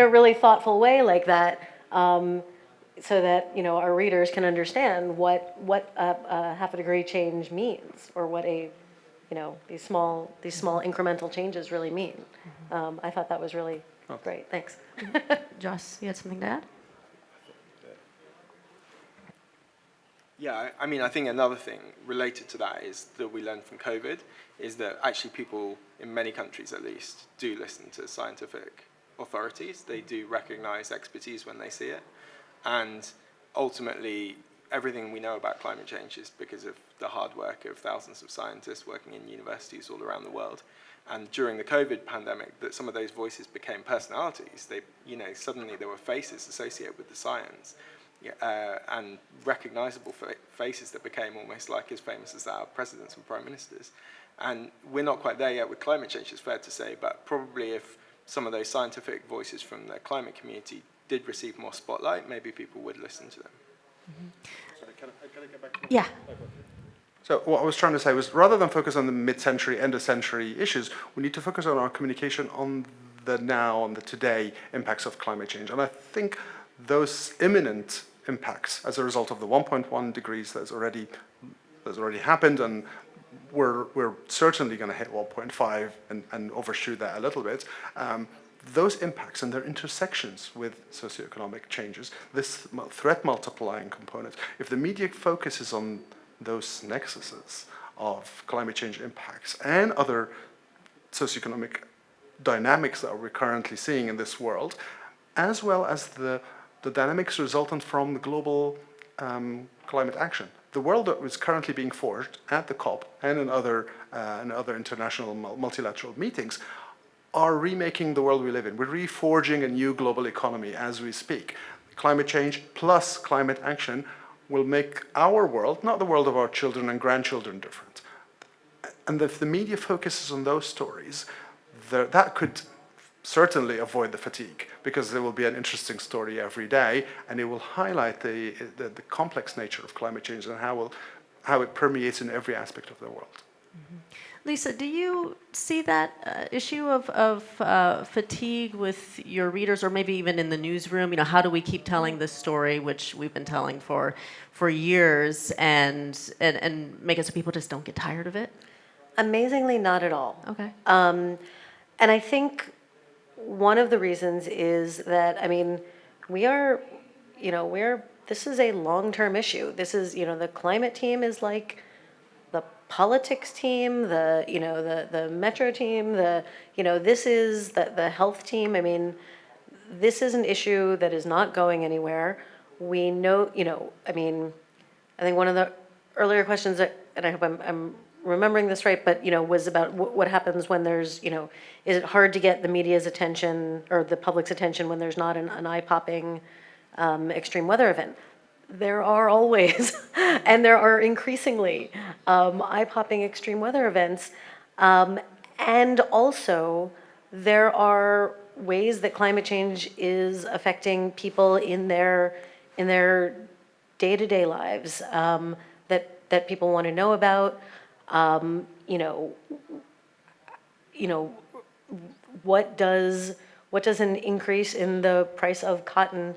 really thoughtful way like that, so that our readers can understand what a half a degree change means, or what these small incremental changes really mean. I thought that was really great. Thanks. Joss, you had something to add? Yeah, I think another thing related to that is that we learned from COVID is that actually people, in many countries at least, do listen to scientific authorities. They do recognize expertise when they see it. And ultimately, everything we know about climate change is because of the hard work of thousands of scientists working in universities all around the world. And during the COVID pandemic, that some of those voices became personalities. Suddenly there were faces associated with the science, and recognizable faces that became almost like as famous as our presidents and prime ministers. And we're not quite there yet with climate change, it's fair to say, but probably if some of those scientific voices from the climate community did receive more spotlight, maybe people would listen to them. Sorry, can I get back to Yeah. So what I was trying to say was, rather than focus on the mid-century, end-of-century issues, we need to focus on our communication on the now, on the today impacts of climate change. And I think those imminent impacts as a result of the 1.1 degrees that's already happened, and we're certainly going to hit 1.5 and overshoot that a little bit. those impacts and their intersections with socioeconomic changes, this threat multiplying component, if the media focuses on those nexuses of climate change impacts and other socioeconomic dynamics that we're currently seeing in this world, as well as the dynamics resultant from the global climate action. The world that is currently being forged at the COP and in other international multilateral meetings are remaking the world we live in. We're reforging a new global economy as we speak. Climate change plus climate action will make our world, not the world of our children and grandchildren, different. And if the media focuses on those stories, that could certainly avoid the fatigue, because there will be an interesting story every day, and it will highlight the complex nature of climate change and how it permeates in every aspect of the world. Mm-hmm. Lisa, do you see that issue of fatigue with your readers, or maybe even in the newsroom? You know, how do we keep telling this story, which we've been telling for years, and make it so people just don't get tired of it? Amazingly, not at all. Okay. And I think one of the reasons is that, I mean, this is a long-term issue. This is, the climate team is like the politics team, the metro team, this is the health team. I mean, this is an issue that is not going anywhere. We know, I think one of the earlier questions, and I hope I'm remembering this right, but, was about what happens when there's, is it hard to get the media's attention or the public's attention when there's not an eye-popping extreme weather event? There are always, and there are increasingly, eye-popping extreme weather events. And also, there are ways that climate change is affecting people in their day-to-day lives that people want to know about. What does an increase in the price of cotton,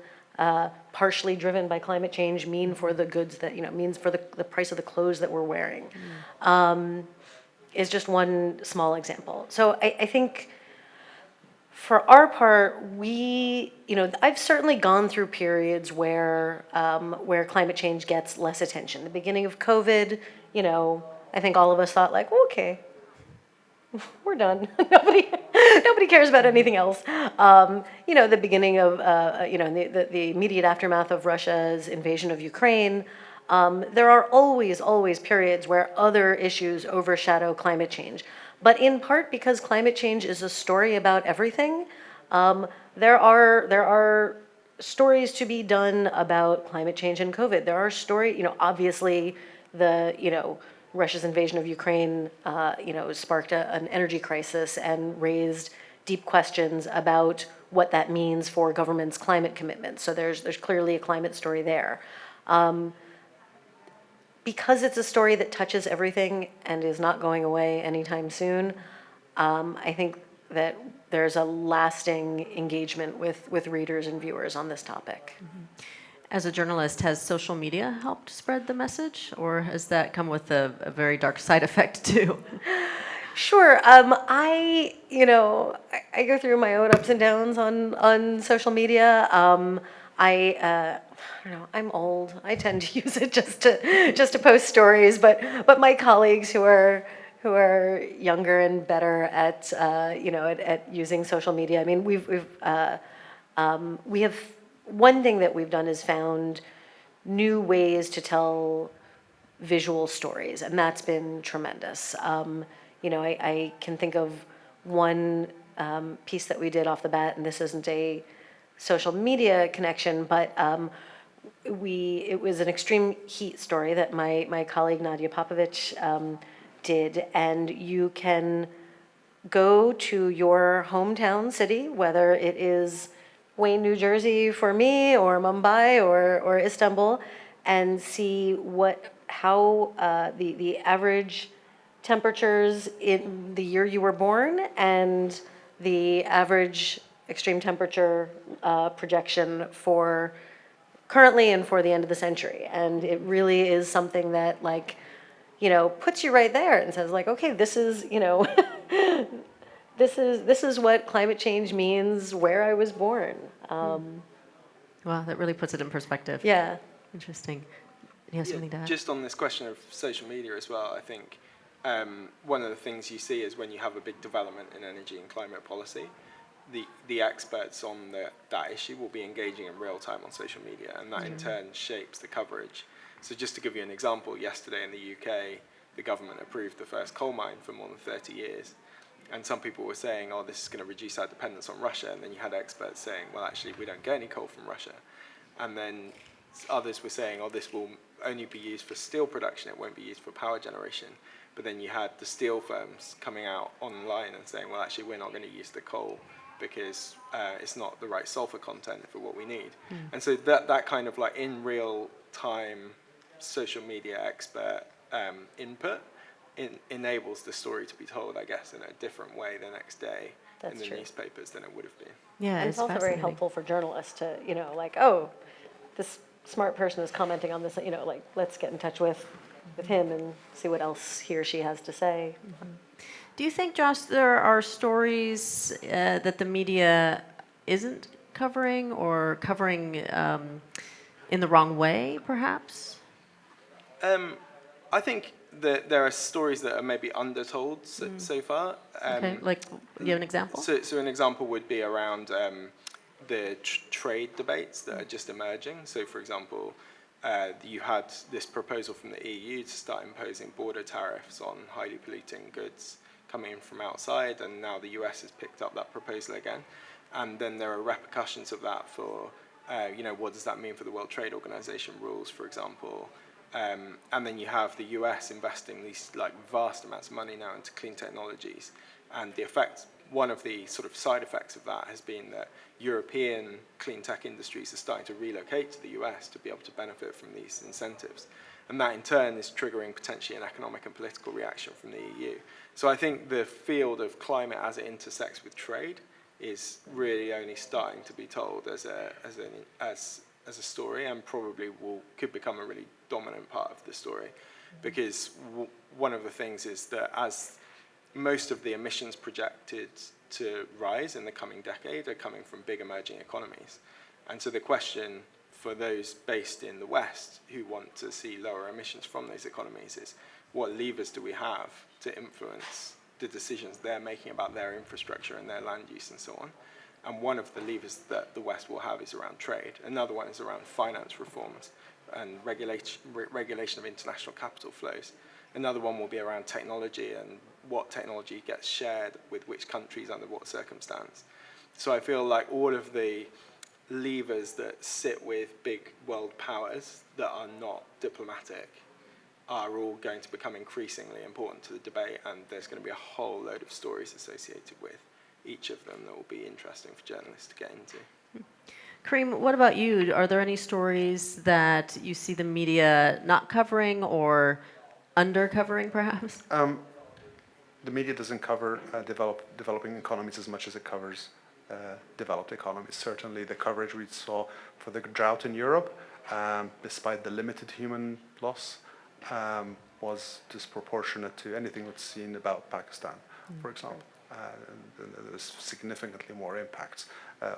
partially driven by climate change, mean for the goods that, means for the price of the clothes that we're wearing? Is just one small example. So I think for our part, I've certainly gone through periods where climate change gets less attention. The beginning of COVID, I think all of us thought like, okay, we're done. Nobody cares about anything else. The beginning of, the immediate aftermath of Russia's invasion of Ukraine. There are always periods where other issues overshadow climate change. But in part because climate change is a story about everything, there are stories to be done about climate change and COVID. There are obviously Russia's invasion of Ukraine, sparked an energy crisis and raised deep questions about what that means for governments' climate commitments. So there's clearly a climate story there. Because it's a story that touches everything and is not going away anytime soon, I think that there's a lasting engagement with readers and viewers on this topic. Mm-hmm. As a journalist, has social media helped spread the message, or has that come with a very dark side effect too? Sure. I go through my own ups and downs on social media. I don't know, I'm old. I tend to use it just to post stories, but my colleagues who are younger and better at using social media. I mean, we have one thing that we've done is found new ways to tell visual stories, and that's been tremendous. I can think of one piece that we did off the bat, and this isn't a social media connection, but it was an extreme heat story that my colleague Nadia Popovich did, and you can go to your hometown city, whether it is Wayne, New Jersey for me, or Mumbai, or Istanbul, and see how the average temperatures in the year you were born and the average extreme temperature projection for currently and for the end of the century. And it really is something that puts you right there and says okay, this is, this is what climate change means where I was born. Wow, that really puts it in perspective. Yeah. Interesting. You have something to add? Just on this question of social media as well, I think one of the things you see is when you have a big development in energy and climate policy, the experts on that issue will be engaging in real time on social media, and that in turn shapes the coverage. So just to give you an example, yesterday in the UK, the government approved the first coal mine for more than 30 years. And some people were saying, oh, this is going to reduce our dependence on Russia. And then you had experts saying, well, actually, we don't get any coal from Russia. And then others were saying, oh, this will only be used for steel production. It won't be used for power generation. But then you had the steel firms coming out online and saying, well, actually, we're not going to use the coal because it's not the right sulfur content for what we need. And so that kind of like in real time social media expert input enables the story to be told, I guess, in a different way the next day in the newspapers than it would have been. Yeah, And it's also very helpful for journalists to, like, oh, this smart person is commenting on this, like, let's get in touch with him and see what else he or she has to say. Do you think, Josh, there are stories that the media isn't covering or covering in the wrong way, perhaps? I think that there are stories that are maybe undertold so far. Okay, like, you have an example? So an example would be around the trade debates that are just emerging. So, for example, you had this proposal from the EU to start imposing border tariffs on highly polluting goods coming in from outside, and now the US has picked up that proposal again. And then there are repercussions of that for, what does that mean for the World Trade Organization rules, for example? And then you have the US investing these like vast amounts of money now into clean technologies. And the effect, one of the sort of side effects of that has been that European clean tech industries are starting to relocate to the US to be able to benefit from these incentives. And that in turn is triggering potentially an economic and political reaction from the EU. So I think the field of climate as it intersects with trade is really only starting to be told as a story, and probably could become a really dominant part of the story. Because one of the things is that as most of the emissions projected to rise in the coming decade are coming from big emerging economies. And so the question for those based in the West who want to see lower emissions from those economies is, what levers do we have to influence the decisions they're making about their infrastructure and their land use and so on? And one of the levers that the West will have is around trade. Another one is around finance reforms and regulation of international capital flows. Another one will be around technology and what technology gets shared with which countries under what circumstance. So I feel like all of the levers that sit with big world powers that are not diplomatic are all going to become increasingly important to the debate, and there's going to be a whole load of stories associated with each of them that will be interesting for journalists to get into. Kareem, what about you? Are there any stories that you see the media not covering or undercovering, perhaps? The media doesn't cover developing economies as much as it covers developed economies. Certainly the coverage we saw for the drought in Europe, despite the limited human loss, was disproportionate to anything that's seen about Pakistan, for example. There's significantly more impacts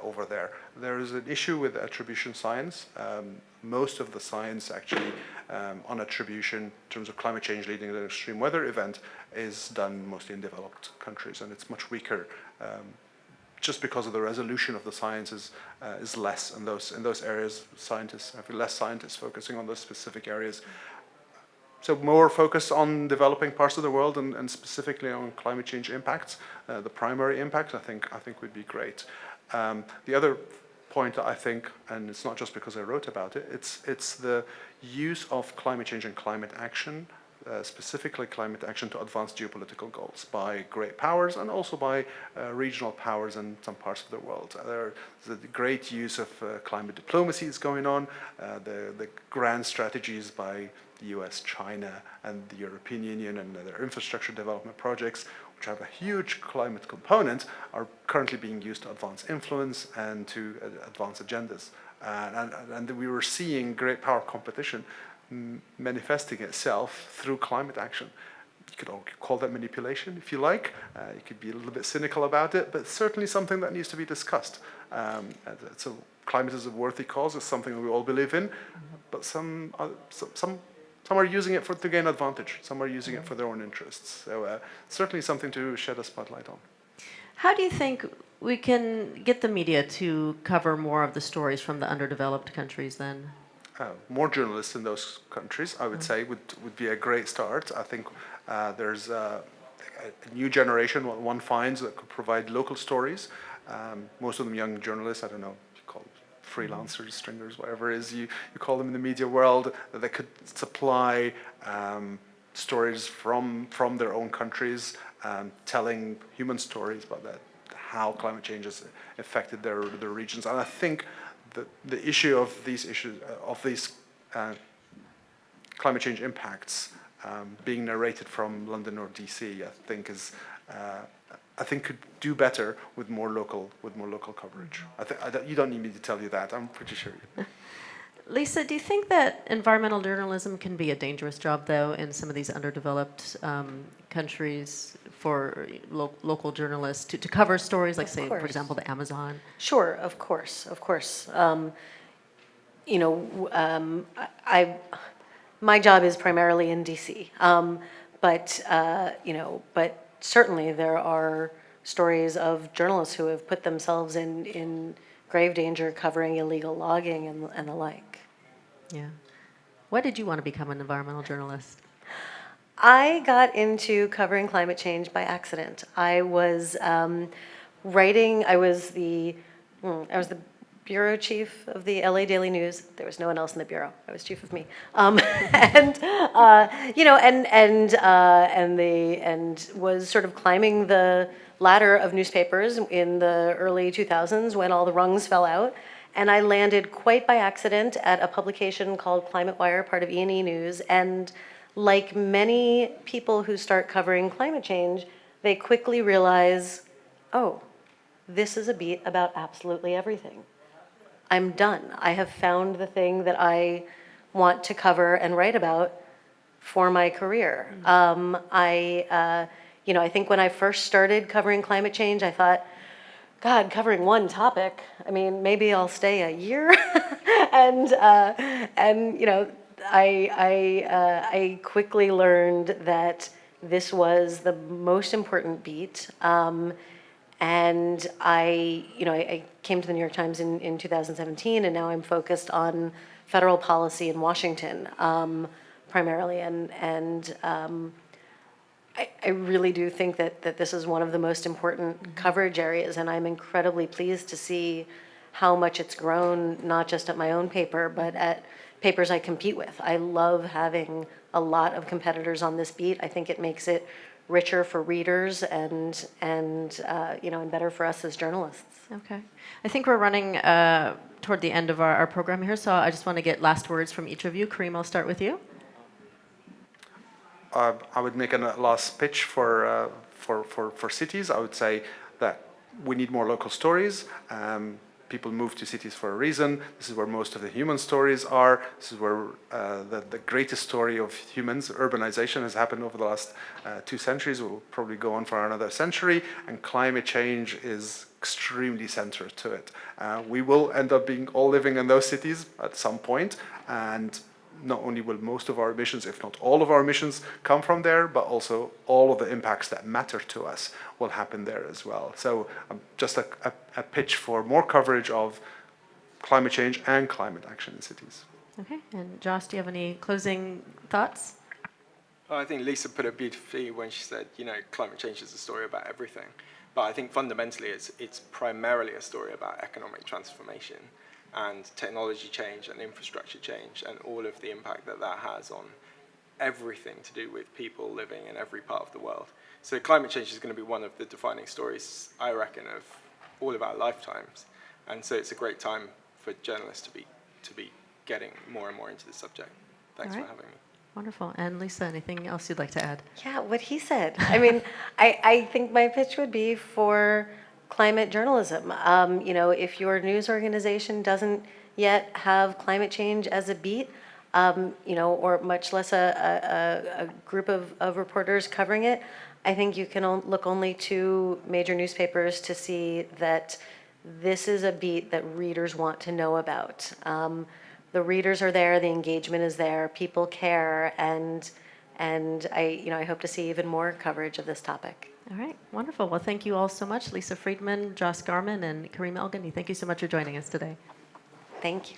over there. There is an issue with attribution science. Most of the science actually on attribution in terms of climate change leading to an extreme weather event is done mostly in developed countries, and it's much weaker just because of the resolution of the science is less in those areas. Scientists have less scientists focusing on those specific areas. So more focus on developing parts of the world and specifically on climate change impacts, the primary impacts, I think would be great. The other point I think, and it's not just because I wrote about it, it's the use of climate change and climate action, specifically climate action to advance geopolitical goals by great powers and also by regional powers in some parts of the world. There's a great use of climate diplomacy is going on, the grand strategies by the US, China, and the European Union and their infrastructure development projects, which have a huge climate component, are currently being used to advance influence and to advance agendas. And we were seeing great power competition manifesting itself through climate action. you could call that manipulation if you like. You could be a little bit cynical about it, but certainly something that needs to be discussed. So climate is a worthy cause. It's something that we all believe in, but some are using it to gain advantage. Some are using it for their own interests. So certainly something to shed a spotlight on. How do you think we can get the media to cover more of the stories from the underdeveloped countries then? More journalists in those countries, I would say, would be a great start. I think there's a new generation, what one finds, that could provide local stories. Most of them young journalists, I don't know, you call them freelancers, stringers, whatever it is you call them in the media world, that they could supply stories from their own countries, telling human stories about how climate change has affected their regions. And I think the issue of these climate change impacts being narrated from London or DC, I think could do better with more local coverage. You don't need me to tell you that. I'm pretty sure. Lisa, do you think that environmental journalism can be a dangerous job, though, in some of these underdeveloped countries for local journalists to cover stories like, say, for example, the Amazon? Sure, of course. My job is primarily in DC, but certainly there are stories of journalists who have put themselves in grave danger covering illegal logging and the like. Yeah. Why did you want to become an environmental journalist? I got into covering climate change by accident. I was writing. I was the bureau chief of the LA Daily News. There was no one else in the bureau. I was chief of me, and was sort of climbing the ladder of newspapers in the early 2000s when all the rungs fell out. And I landed quite by accident at a publication called Climate Wire, part of E&E News. And like many people who start covering climate change, they quickly realize, oh, this is a beat about absolutely everything. I'm done. I have found the thing that I want to cover and write about for my career. I think when I first started covering climate change, I thought, God, covering one topic, I mean, maybe I'll stay a year. I quickly learned that this was the most important beat. And I came to the New York Times in 2017, and now I'm focused on federal policy in Washington primarily. I really do think that this is one of the most important coverage areas, and I'm incredibly pleased to see how much it's grown, not just at my own paper, but at papers I compete with. I love having a lot of competitors on this beat. I think it makes it richer for readers and better for us as journalists. Okay. I think we're running toward the end of our program here, so I just want to get last words from each of you. Kareem, I'll start with you. I would make a last pitch for cities. I would say that we need more local stories. People move to cities for a reason. This is where most of the human stories are. This is where the greatest story of humans, urbanization, has happened over the last 2 centuries. It will probably go on for another century, and climate change is extremely central to it. We will end up being all living in those cities at some point, and not only will most of our emissions, if not all of our emissions, come from there, but also all of the impacts that matter to us will happen there as well. So just a pitch for more coverage of climate change and climate action in cities. Okay, and Josh, do you have any closing thoughts? Well, I think Lisa put it beautifully when she said, climate change is a story about everything. But I think fundamentally it's primarily a story about economic transformation and technology change and infrastructure change and all of the impact that has on everything to do with people living in every part of the world. So climate change is going to be one of the defining stories, I reckon, of all of our lifetimes. And so it's a great time for journalists to be getting more and more into the subject. Thanks for having me. Wonderful. And Lisa, anything else you'd like to add? Yeah, what he said. I mean, I think my pitch would be for climate journalism. If your news organization doesn't yet have climate change as a beat, or much less a group of reporters covering it, I think you can look only to major newspapers to see that this is a beat that readers want to know about. The readers are there, the engagement is there, people care, and I hope to see even more coverage of this topic. All right, wonderful. Well, thank you all so much, Lisa Friedman, Joss Garman, and Karima Elgani. Thank you so much for joining us today. Thank you.